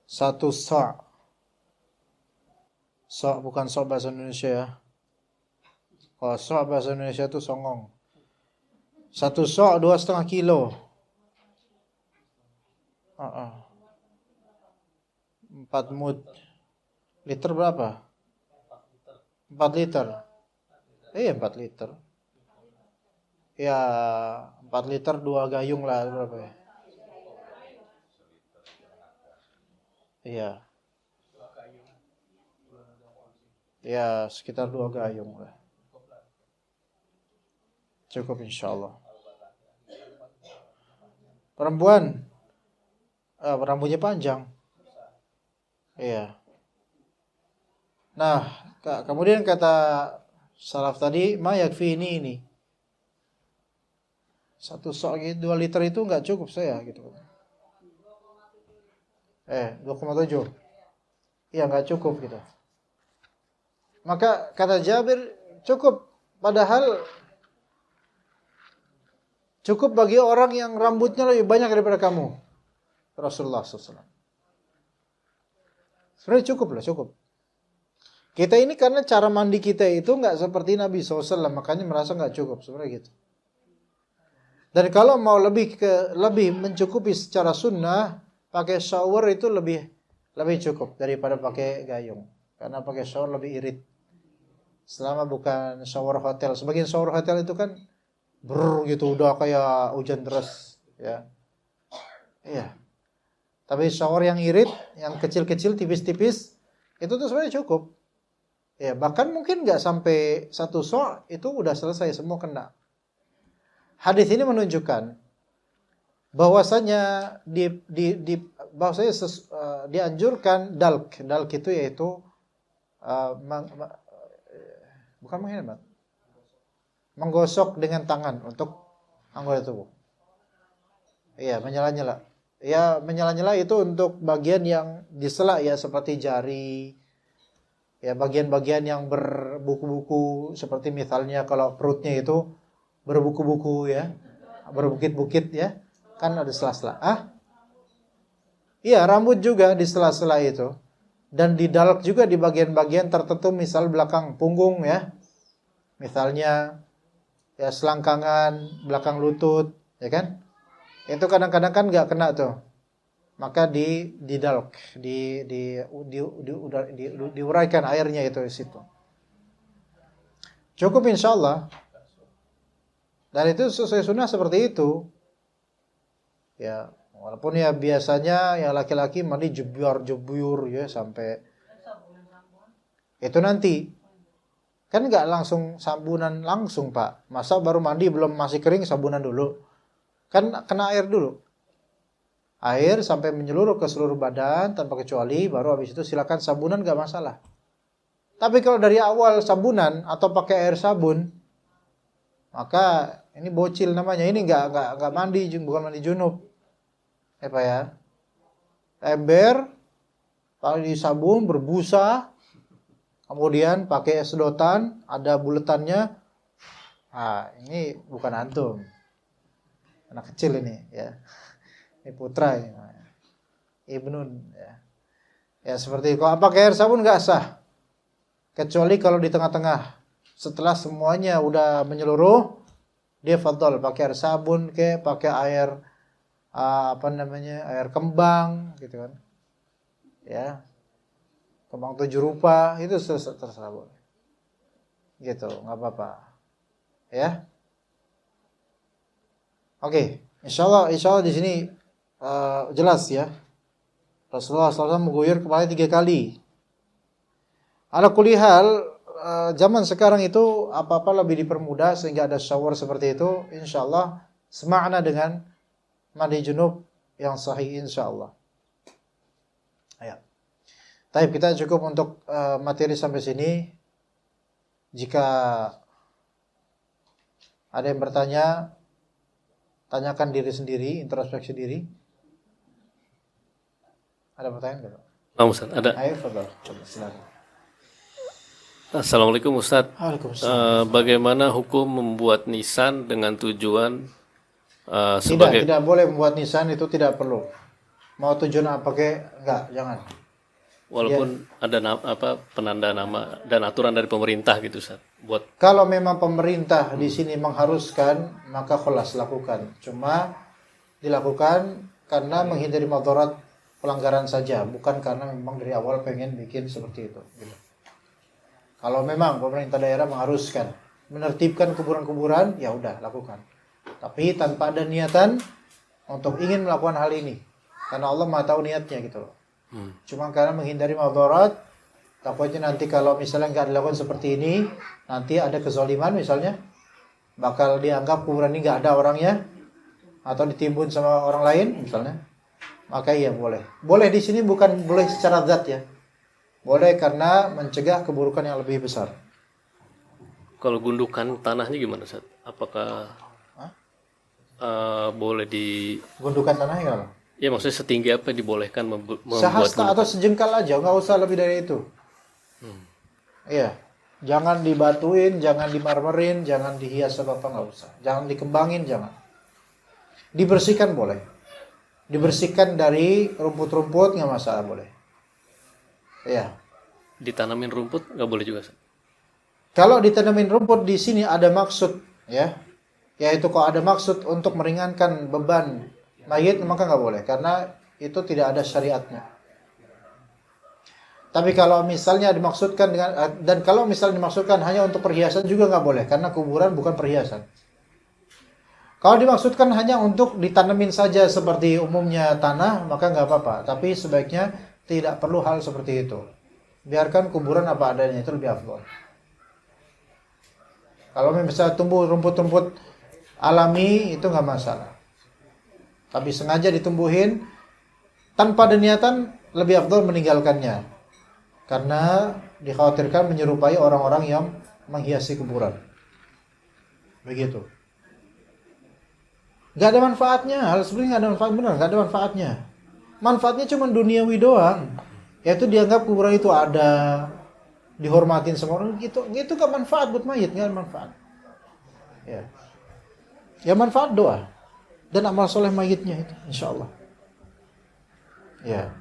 1 sa'. Sa' bukan sa' bahasa Indonesia ya. Kalau sa' bahasa Indonesia itu songong. 1 sa' 2,5 kilo. 4 mud. Liter berapa? 4 liter. 4 liter. Ya, 4 liter 2 gayung lah berapa ya? Iya. Ya, sekitar 2 gayung lah. Cukup insyaallah. Perempuan rambutnya panjang. Iya. Nah, kemudian kata salaf tadi, ma yakfi ini. 1 sa' 2 liter itu enggak cukup saya gitu. 2,7. Iya, enggak cukup gitu. Maka kata Jabir, cukup. Padahal cukup bagi orang yang rambutnya lebih banyak daripada kamu. Rasulullah SAW. Sebenarnya cukup. Kita ini karena cara mandi kita itu nggak seperti Nabi SAW, makanya merasa nggak cukup sebenarnya gitu. Dan kalau mau lebih mencukupi secara sunnah, pakai shower itu lebih cukup daripada pakai gayung. Karena pakai shower lebih irit. Selama bukan shower hotel. Sebagian shower hotel itu kan gitu udah kayak hujan deras ya. Iya. Tapi shower yang irit, yang kecil-kecil, tipis-tipis, itu tuh sebenarnya cukup. Ya, bahkan mungkin nggak sampai 1 sa' itu udah selesai, semua kena. Hadis ini menunjukkan bahwasanya dianjurkan dalk itu yaitu bukan menghemat, menggosok dengan tangan untuk anggota tubuh. Iya, menyala-nyala. Ya, menyala-nyala itu untuk bagian yang disela ya, seperti jari. Ya, bagian-bagian yang berbuku-buku, seperti misalnya kalau perutnya itu berbuku-buku ya, berbukit-bukit ya, kan ada sela-sela. Iya, rambut juga di sela-sela itu. Dan didalak juga di bagian-bagian tertentu, misal belakang punggung ya. Misalnya ya selangkangan, belakang lutut, ya kan? Itu kadang-kadang kan nggak kena tuh. Maka didalak, diuraikan airnya itu di situ. Cukup insyaallah. Dan itu sesuai sunnah seperti itu. Ya, walaupun ya biasanya yang laki-laki mandi jebur ya sampai itu nanti. Kan nggak langsung sabunan langsung, Pak. Masa baru mandi belum masih kering sabunan dulu. Kan kena air dulu. Air sampai menyeluruh ke seluruh badan tanpa kecuali, baru habis itu silakan sabunan nggak masalah. Tapi kalau dari awal sabunan atau pakai air sabun, maka ini bocil namanya. Ini nggak mandi, bukan mandi junub. Ya Pak ya. Ember, kalau di sabun berbusa, kemudian pakai sedotan, ada buletannya. Ini bukan antum. Anak kecil ini ya. Ini putra ini. Ibnun ya. Ya seperti itu. Kalau pakai air sabun nggak sah. Kecuali kalau di tengah-tengah. Setelah semuanya udah menyeluruh, dia fadhol pakai air sabun pakai air air kembang gitu kan. Ya. Kembang 7 rupa itu terserah boleh. Gitu, nggak apa-apa. Ya. Oke, insyaallah di sini jelas ya. Rasulullah SAW mengguyur kepala 3 kali. Ala kulli hal, zaman sekarang itu apa-apa lebih dipermudah sehingga ada shower seperti itu, insyaallah semakna dengan mandi junub yang sahih insyaallah. Ya. Baik, kita cukup untuk materi sampai sini. Jika ada yang bertanya, tanyakan diri sendiri, introspeksi diri. Ada pertanyaan enggak? Ustaz, ada. Ayo, Fadhil. Silakan. Assalamualaikum Ustaz. Waalaikumsalam. Bagaimana hukum membuat nisan dengan tujuan sebagai Tidak boleh membuat nisan, itu tidak perlu. Mau tujuan apa enggak, jangan. walaupun ada penanda nama dan aturan dari pemerintah gitu Ustaz. Kalau memang pemerintah di sini mengharuskan, maka khulas lakukan. Cuma dilakukan karena menghindari madarat pelanggaran saja, bukan karena memang dari awal pengen bikin seperti itu. Gitu. Kalau memang pemerintah daerah mengharuskan menertibkan kuburan-kuburan, ya udah lakukan. Tapi tanpa ada niatan untuk ingin melakukan hal ini, karena Allah Maha tahu niatnya gitu loh. Cuma karena menghindari madarat, takutnya nanti kalau misalnya nggak dilakukan seperti ini, nanti ada kezaliman misalnya, bakal dianggap kuburan ini nggak ada orangnya, atau ditimbun sama orang lain misalnya. Maka iya boleh. Boleh di sini bukan boleh secara zat ya. Boleh karena mencegah keburukan yang lebih besar. Kalau gundukan tanahnya gimana Ustaz? Apakah boleh di Gundukan tanahnya kalau? Ya maksudnya setinggi apa dibolehkan membuat Sehasta gundukan? atau sejengkal aja, nggak usah lebih dari itu. Iya. Jangan dibatuin, jangan dimarmerin, jangan dihias apa nggak usah. Jangan dikembangin, jangan. Dibersihkan boleh. Dibersihkan dari rumput-rumput nggak masalah, boleh. Iya. Ditanamin rumput nggak boleh juga Ustaz? Kalau ditanamin rumput di sini ada maksud, ya, yaitu kalau ada maksud untuk meringankan beban mayit, maka nggak boleh, karena itu tidak ada syariatnya. Tapi kalau misalnya dimaksudkan dan kalau misalnya dimaksudkan hanya untuk perhiasan juga nggak boleh, karena kuburan bukan perhiasan. Kalau dimaksudkan hanya untuk ditanamin saja seperti umumnya tanah, maka nggak apa-apa. Tapi sebaiknya tidak perlu hal seperti itu. Biarkan kuburan apa adanya, itu lebih afdal. Kalau misalnya tumbuh rumput-rumput alami, itu nggak masalah. Tapi sengaja ditumbuhin tanpa ada niatan, lebih afdal meninggalkannya. Karena dikhawatirkan menyerupai orang-orang yang menghiasi kuburan. Begitu. Gak ada manfaatnya, hal seperti ini gak ada manfaat, benar, gak ada manfaatnya. Manfaatnya cuma duniawi doang. Yaitu dianggap kuburan itu ada, dihormatin sama orang, gitu gak manfaat buat mayit, gak ada manfaat. Ya. Ya manfaat doa dan amal soleh mayitnya itu, insya Allah. Ya.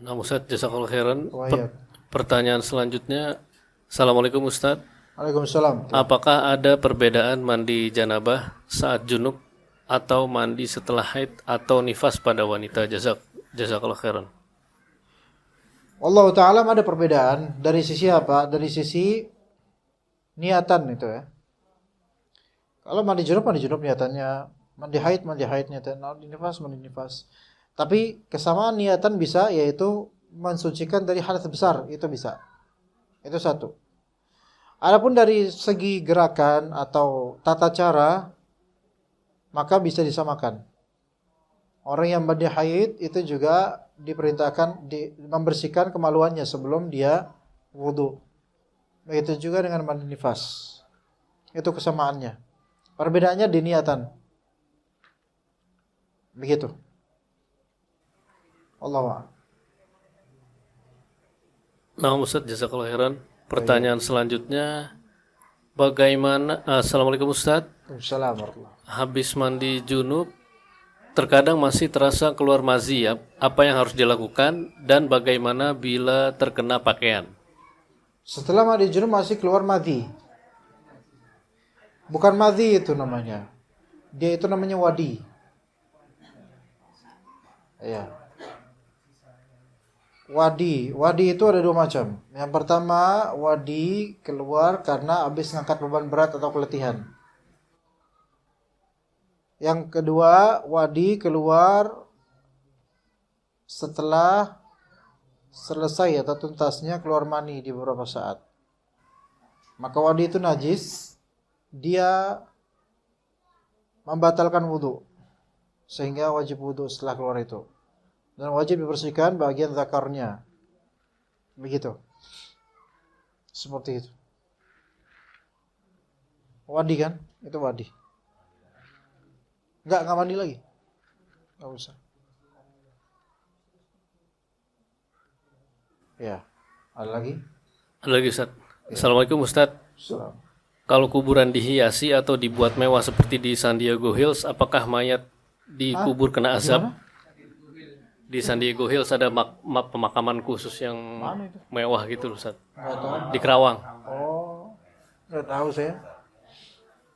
Nah, Ustaz, jazakallahu khairan. Wahai. Pertanyaan selanjutnya, Assalamualaikum Ustaz. Waalaikumsalam. Apakah ada perbedaan mandi janabah saat junub atau mandi setelah haid atau nifas pada wanita? Jazakallahu khairan. Allah Ta'ala ada perbedaan dari sisi apa? Dari sisi niatan itu ya. Kalau mandi junub niatannya, mandi haid niatannya, mandi nifas. Tapi kesamaan niatan bisa, yaitu mensucikan dari hadas besar, itu bisa. Itu satu. Adapun dari segi gerakan atau tata cara, maka bisa disamakan. Orang yang mandi haid itu juga diperintahkan membersihkan kemaluannya sebelum dia wudu. Begitu juga dengan mandi nifas. Itu kesamaannya. Perbedaannya di niatan. Begitu. Allah. Nah, Ustaz, jazakallahu khairan. Pertanyaan selanjutnya, bagaimana? Assalamualaikum Ustaz. Assalamualaikum. Habis mandi junub, terkadang masih terasa keluar mazi ya. Apa yang harus dilakukan dan bagaimana bila terkena pakaian? Setelah mandi junub masih keluar madhi. Bukan madhi itu namanya. Dia itu namanya wadi. Ya. Wadi itu ada dua macam. Yang pertama, wadi keluar karena habis ngangkat beban berat atau keletihan. Yang kedua, wadi keluar setelah selesai atau tuntasnya keluar mani di beberapa saat. Maka wadi itu najis, dia membatalkan wudu, sehingga wajib wudu setelah keluar itu. Dan wajib dibersihkan bagian zakarnya. Begitu. Seperti itu. Wadi kan? Itu wadi. Enggak mandi lagi. Enggak usah. Ya. Ada lagi? Ada lagi Ustaz. Assalamualaikum Ustaz. Salam. Kalau kuburan dihiasi atau dibuat mewah seperti di San Diego Hills, apakah mayat dikubur kena azab? Gimana? Di San Diego Hills ada pemakaman khusus yang mewah gitu Ustaz. Enggak tahu. Di Kerawang. Oh. Enggak tahu saya.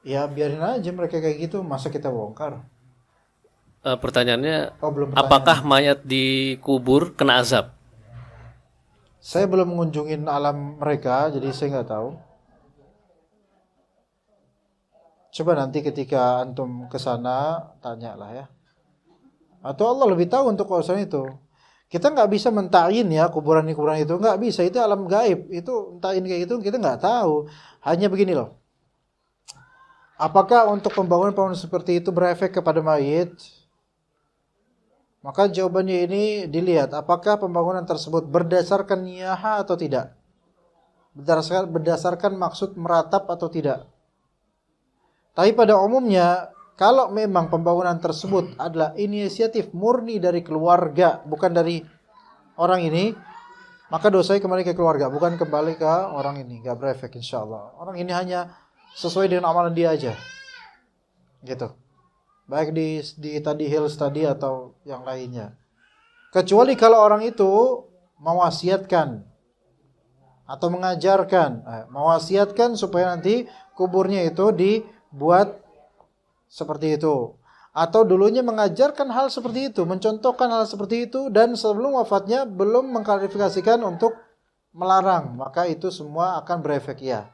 Ya biarin aja mereka kayak gitu, masa kita bongkar? Pertanyaannya, Belum pertanyaan. apakah mayat dikubur kena azab? Saya belum mengunjungin alam mereka, jadi saya nggak tahu. Coba nanti ketika antum ke sana, tanyalah ya. Atau Allah lebih tahu untuk urusan itu. Kita nggak bisa mentain ya kuburan itu, nggak bisa. Itu alam gaib. Itu mentain kayak gitu kita nggak tahu. Hanya begini loh. Apakah untuk pembangunan seperti itu berefek kepada mayit? Maka jawabannya ini dilihat. Apakah pembangunan tersebut berdasarkan niyaha atau tidak? Berdasarkan maksud meratap atau tidak? Tapi pada umumnya, kalau memang pembangunan tersebut adalah inisiatif murni dari keluarga, bukan dari orang ini, maka dosanya kembali ke keluarga, bukan kembali ke orang ini. Gak berefek insya Allah. Orang ini hanya sesuai dengan amalan dia aja. Gitu. Baik di tadi Hills tadi atau yang lainnya. Kecuali kalau orang itu mewasiatkan atau mengajarkan, mewasiatkan supaya nanti kuburnya itu dibuat seperti itu. Atau dulunya mengajarkan hal seperti itu, mencontohkan hal seperti itu, dan sebelum wafatnya belum mengklarifikasikan untuk melarang, maka itu semua akan berefek ya.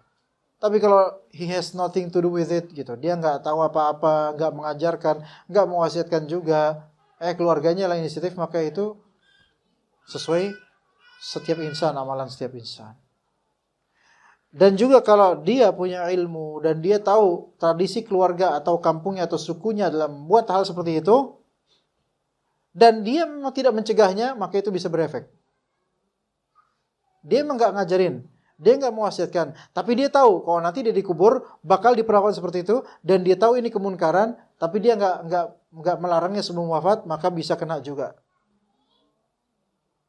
Tapi kalau he has nothing to do with it gitu, dia nggak tahu apa-apa, nggak mengajarkan, nggak mewasiatkan juga, keluarganya lah inisiatif, maka itu sesuai setiap insan, amalan setiap insan. Dan juga kalau dia punya ilmu dan dia tahu tradisi keluarga atau kampungnya atau sukunya dalam membuat hal seperti itu, dan dia memang tidak mencegahnya, maka itu bisa berefek. Dia memang nggak ngajarin, dia nggak mewasiatkan, tapi dia tahu kalau nanti dia dikubur bakal diperlakukan seperti itu, dan dia tahu ini kemunkaran, tapi dia nggak melarangnya sebelum wafat, maka bisa kena juga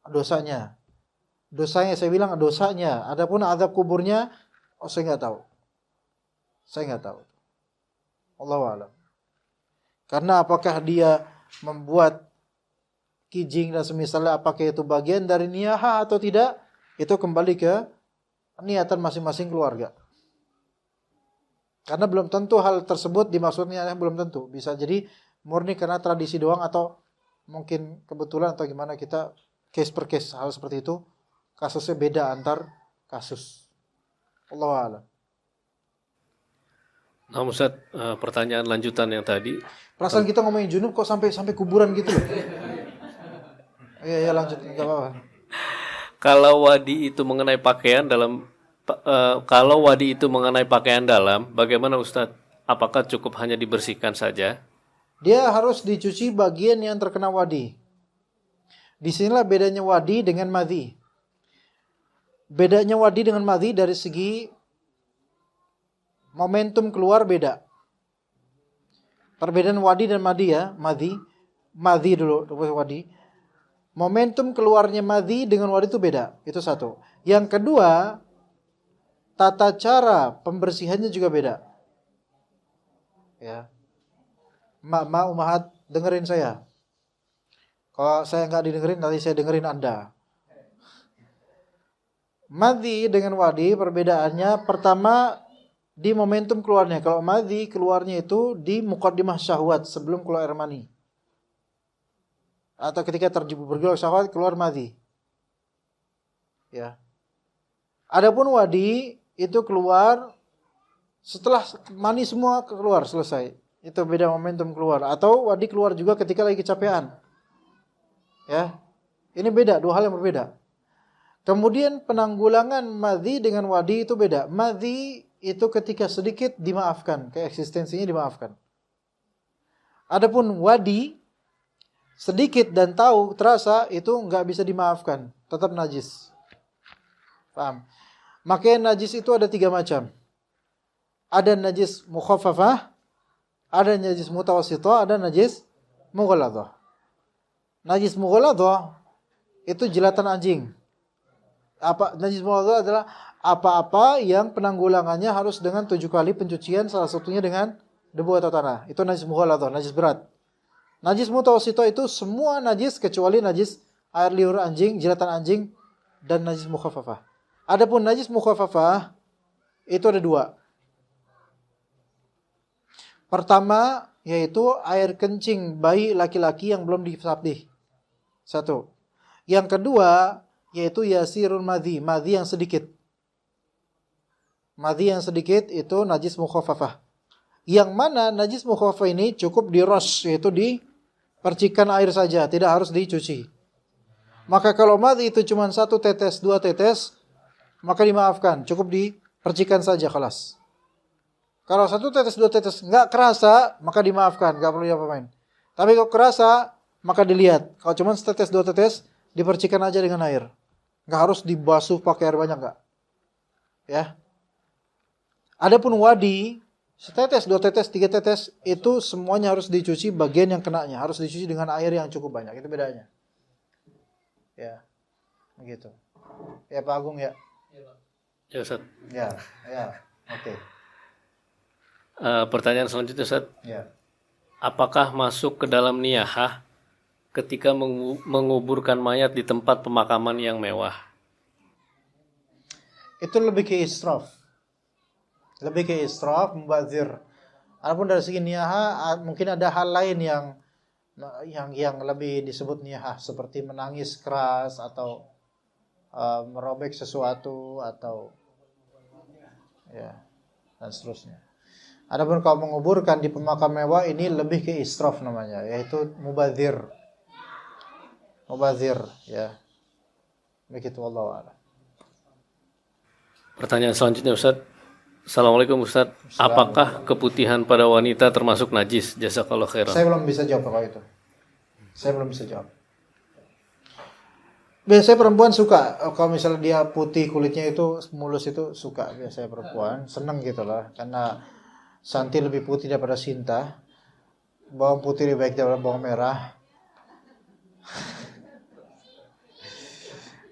dosanya. Dosanya saya bilang dosanya. Adapun azab kuburnya, saya nggak tahu. Saya nggak tahu. Allahu a'lam. Karena apakah dia membuat kijing dan semisalnya, apakah itu bagian dari niyahah atau tidak, itu kembali ke niatan masing-masing keluarga. Karena belum tentu hal tersebut dimaksudnya, belum tentu. Bisa jadi murni karena tradisi doang, atau mungkin kebetulan atau gimana, kita case per case hal seperti itu, kasusnya beda antar kasus. Allahu a'lam. Nah Ustaz, pertanyaan lanjutan yang tadi. Perasaan kita ngomongin junub kok sampai kuburan gitu loh. Iya lanjut, enggak apa-apa. Kalau wadi itu mengenai pakaian dalam, bagaimana Ustaz? Apakah cukup hanya dibersihkan saja? Dia harus dicuci bagian yang terkena wadi. Disinilah bedanya wadi dengan madhi. Bedanya wadi dengan madhi dari segi momentum keluar beda. Perbedaan wadi dan madhi ya, madhi dulu, wadi. Momentum keluarnya madhi dengan wadi itu beda, itu satu. Yang kedua, tata cara pembersihannya juga beda. Ya. Umahat, dengerin saya. Kalau saya nggak didengerin, nanti saya dengerin Anda. Madhi dengan wadi perbedaannya, pertama di momentum keluarnya. Kalau madhi keluarnya itu di muqaddimah syahwat, sebelum keluar air mani. Atau ketika bergerak syahwat keluar madhi. Ya. Adapun wadi itu keluar setelah mani semua keluar, selesai. Itu beda momentum keluar. Atau wadi keluar juga ketika lagi kecapean. Ya. Ini beda, dua hal yang berbeda. Kemudian penanggulangan madhi dengan wadi itu beda. Madhi itu ketika sedikit dimaafkan, keeksistensinya dimaafkan. Adapun wadi sedikit dan tahu terasa itu nggak bisa dimaafkan, tetap najis. Paham? Makanya najis itu ada 3 macam. Ada najis mukhaffafah, ada najis mutawassithah, ada najis mughalladhah. Najis mughalladhah itu jilatan anjing. Najis mughalladhah adalah apa-apa yang penanggulangannya harus dengan 7 kali pencucian, salah satunya dengan debu atau tanah. Itu najis mughalladhah, najis berat. Najis mutawassithah itu semua najis kecuali najis air liur anjing, jilatan anjing, dan najis mukhaffafah. Adapun najis mukhaffafah itu ada 2. Pertama yaitu air kencing bayi laki-laki yang belum disabdih. 1. Yang kedua yaitu yasirun madhi, madhi yang sedikit. Madhi yang sedikit itu najis mukhaffafah. Yang mana najis mukhaffafah ini cukup diros, yaitu dipercikan air saja, tidak harus dicuci. Maka kalau madhi itu cuma 1 tetes, 2 tetes, maka dimaafkan, cukup dipercikan saja, kelas. Kalau 1 tetes, 2 tetes nggak kerasa, maka dimaafkan, nggak perlu diapa-apain. Tapi kalau kerasa, maka dilihat. Kalau cuma 1 tetes, 2 tetes, dipercikan aja dengan air. Nggak harus dibasuh pakai air banyak, nggak. Ya. Adapun wadi, 1 tetes, 2 tetes, 3 tetes, itu semuanya harus dicuci bagian yang kenanya. Harus dicuci dengan air yang cukup banyak. Itu bedanya. Ya. Begitu. Ya Pak Agung ya. Ya Ustaz. Ya. Oke. Pertanyaan selanjutnya Ustaz. Ya. Apakah masuk ke dalam niyahah ketika menguburkan mayat di tempat pemakaman yang mewah? Itu lebih ke israf. Mubazir. Adapun dari segi niyahah, mungkin ada hal lain yang lebih disebut niyahah, seperti menangis keras atau merobek sesuatu atau ya dan seterusnya. Adapun kalau menguburkan di pemakaman mewah ini lebih ke israf namanya, yaitu mubazir ya. Begitu, wallahu a'lam. Pertanyaan selanjutnya Ustaz. Assalamualaikum Ustaz. Apakah keputihan pada wanita termasuk najis? Jazakallahu khairan. Saya belum bisa jawab kalau itu. Biasanya perempuan suka kalau misalnya dia putih kulitnya itu mulus itu suka, biasanya perempuan seneng gitu lah, karena Santi lebih putih daripada Sinta, bawang putih lebih baik daripada bawang merah.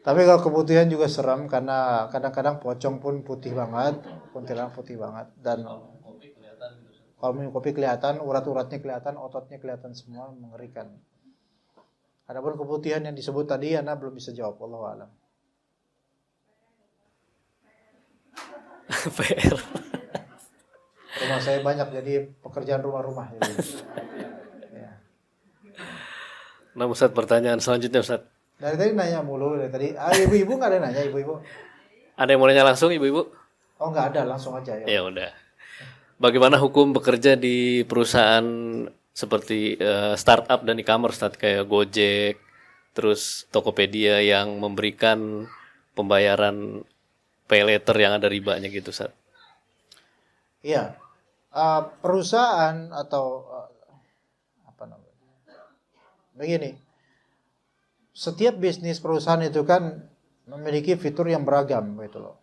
Tapi kalau keputihan juga seram karena kadang-kadang pocong pun putih banget, kuntilanak putih banget, dan Kalau minum kopi kelihatan, urat-uratnya kelihatan, ototnya kelihatan semua, mengerikan. Adapun keputihan yang disebut tadi, Ana belum bisa jawab. Wallahu a'lam. PR. Rumah saya banyak, jadi pekerjaan rumah-rumah. Jadi. Ya. Nah Ustaz, pertanyaan selanjutnya Ustaz. Dari tadi nanya mulu, dari tadi. Ibu-ibu nggak ada nanya, ibu-ibu? Ada yang mau nanya langsung ibu-ibu? Oh nggak ada, langsung aja ya. Ya udah. Bagaimana hukum bekerja di perusahaan seperti startup dan e-commerce Ustaz, kayak Gojek, terus Tokopedia yang memberikan pembayaran pay later yang ada ribanya gitu Ustaz? Iya. Perusahaan atau apa namanya? Begini. Setiap bisnis perusahaan itu kan memiliki fitur yang beragam gitu loh.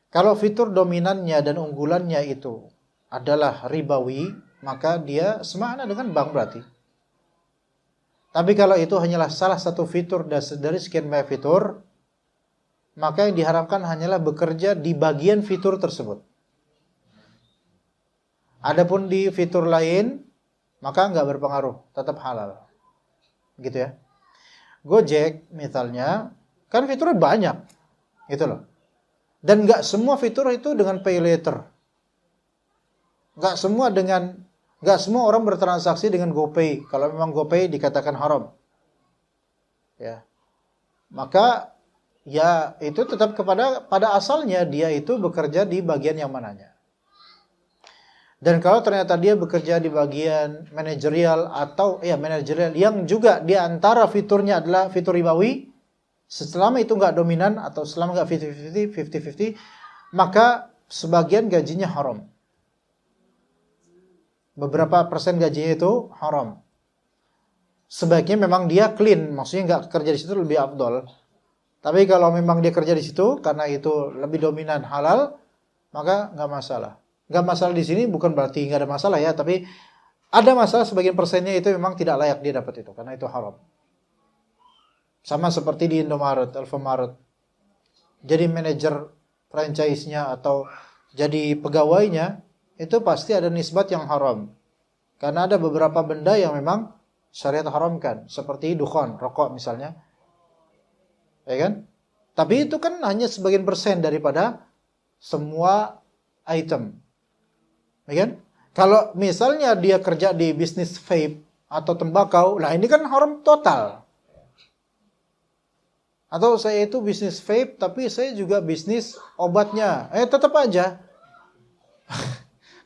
Kalau fitur dominannya dan unggulannya itu adalah ribawi, maka dia semakna dengan bank berarti. Tapi kalau itu hanyalah salah satu fitur dari sekian banyak fitur, maka yang diharapkan hanyalah bekerja di bagian fitur tersebut. Adapun di fitur lain, maka nggak berpengaruh, tetap halal. Gitu ya. Gojek misalnya, kan fiturnya banyak. Gitu loh. Dan nggak semua fitur itu dengan pay later. Nggak semua orang bertransaksi dengan GoPay. Kalau memang GoPay dikatakan haram. Ya. Maka ya itu tetap pada asalnya dia itu bekerja di bagian yang mananya. Dan kalau ternyata dia bekerja di bagian manajerial atau manajerial yang juga di antara fiturnya adalah fitur ribawi, selama itu nggak dominan atau selama nggak 50-50, maka sebagian gajinya haram. Beberapa persen gajinya itu haram. Sebaiknya memang dia clean, maksudnya nggak kerja di situ lebih afdol. Tapi kalau memang dia kerja di situ karena itu lebih dominan halal, maka nggak masalah. Nggak masalah di sini bukan berarti nggak ada masalah ya, tapi ada masalah sebagian persennya itu memang tidak layak dia dapat itu karena itu haram. Sama seperti di Indomaret, Alfamaret. Jadi manajer franchise-nya atau jadi pegawainya itu pasti ada nisbat yang haram. Karena ada beberapa benda yang memang syariat haramkan, seperti dukhon, rokok misalnya. Ya kan? Tapi itu kan hanya sebagian persen daripada semua item. Ya kan? Kalau misalnya dia kerja di bisnis vape atau tembakau, nah ini kan haram total. Atau saya itu bisnis vape, tapi saya juga bisnis obatnya. Tetap aja.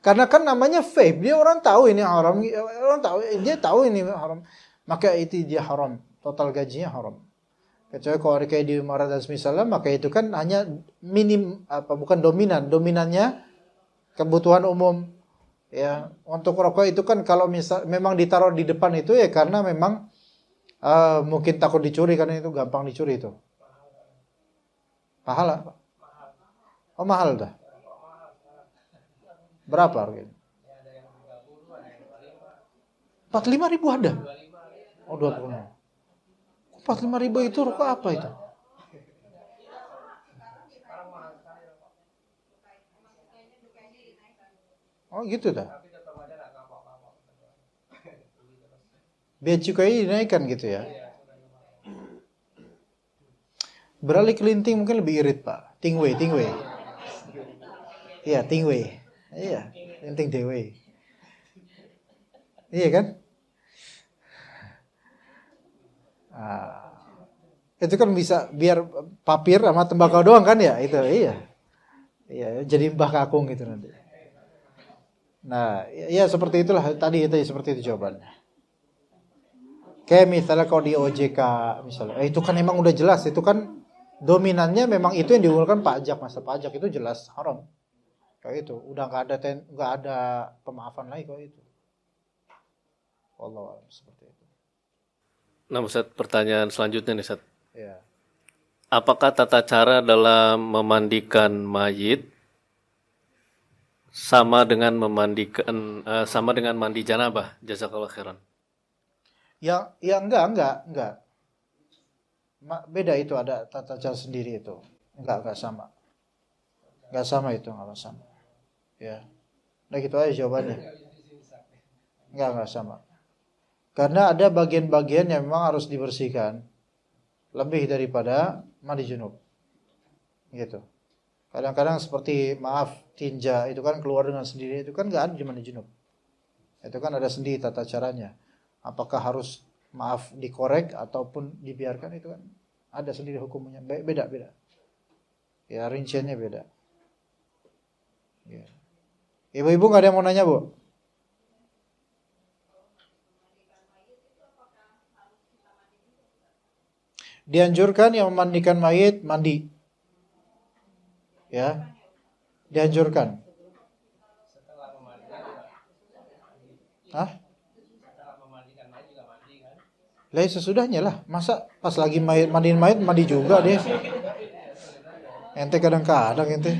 Karena kan namanya vape, dia orang tahu ini haram, dia tahu ini haram. Maka itu dia haram, total gajinya haram. Kecuali kalau kayak di Marat dan semisalnya, maka itu kan hanya bukan dominannya kebutuhan umum. Ya, untuk rokok itu kan kalau memang ditaruh di depan itu ya karena memang mungkin takut dicuri karena itu gampang dicuri itu. Pahala. Oh mahal dah. Berapa harganya? 45.000 ada. Oh 20. 45.000 itu rokok apa itu? Oh gitu dah. Bea cukai dinaikkan gitu ya. Beralih ke linting mungkin lebih irit Pak. Tingwei. Iya, tingwei. Iya, linting dewe. Iya kan? Itu kan bisa biar papir sama tembakau doang kan ya? Itu iya. Iya, jadi mbah kakung gitu nanti. Nah, ya seperti itulah tadi itu seperti itu jawabannya. Kayak misalnya kalau di OJK misalnya, itu kan emang udah jelas itu kan dominannya memang itu yang diunggulkan pajak, masa pajak itu jelas haram. Kayak itu, udah nggak ada pemaafan lagi kalau itu. Wallahu a'lam seperti itu. Nah, Ustaz, pertanyaan selanjutnya nih, Ustaz. Ya. Apakah tata cara dalam memandikan mayit sama dengan mandi janabah? Jazakallahu khairan. Ya enggak. Beda itu, ada tata cara sendiri itu. Enggak sama. Enggak sama itu, enggak sama. Ya. Nah gitu aja jawabannya. Enggak sama. Karena ada bagian-bagian yang memang harus dibersihkan lebih daripada mandi junub. Gitu. Kadang-kadang seperti tinja itu kan keluar dengan sendiri, itu kan enggak ada di mandi junub. Itu kan ada sendiri tata caranya. Apakah harus dikorek ataupun dibiarkan, itu kan ada sendiri hukumnya. Beda-beda. Ya rinciannya beda. Ya. Ibu-ibu enggak ada yang mau nanya, Bu? Dianjurkan yang memandikan mayit mandi. Ya. Dianjurkan. Hah? Lah sesudahnya lah. Masa pas lagi mandiin mayit mandi juga deh. Ente kadang-kadang ente.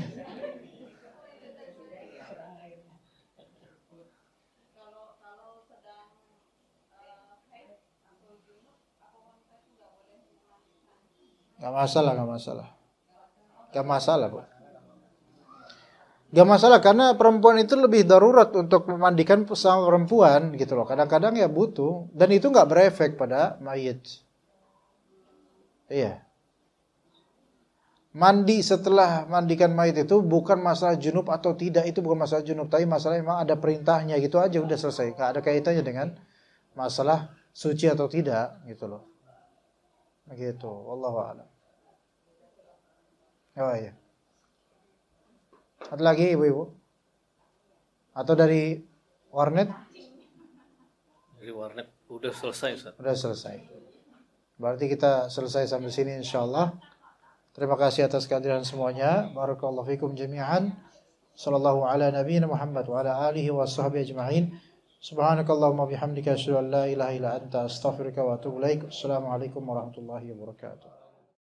Gak masalah, Bu. Gak masalah karena perempuan itu lebih darurat untuk memandikan sama perempuan gitu loh. Kadang-kadang ya butuh dan itu gak berefek pada mayit. Iya. Mandi setelah mandikan mayit itu bukan masalah junub atau tidak, itu bukan masalah junub, tapi masalah memang ada perintahnya gitu aja, udah selesai. Gak ada kaitannya dengan masalah suci atau tidak gitu loh. Begitu, wallahu a'lam. Oh iya. Ada lagi ibu-ibu? Atau dari warnet? Dari warnet udah selesai, Ustaz. Udah selesai. Berarti kita selesai sampai sini insyaallah. Terima kasih atas kehadiran semuanya. Barakallahu fikum jami'an. Sallallahu ala nabiyina Muhammad wa ala alihi wa sahbihi ajma'in. Subhanakallahumma bihamdika asyhadu an la ilaha illa anta astaghfiruka wa atubu ilaik. Assalamualaikum warahmatullahi wabarakatuh.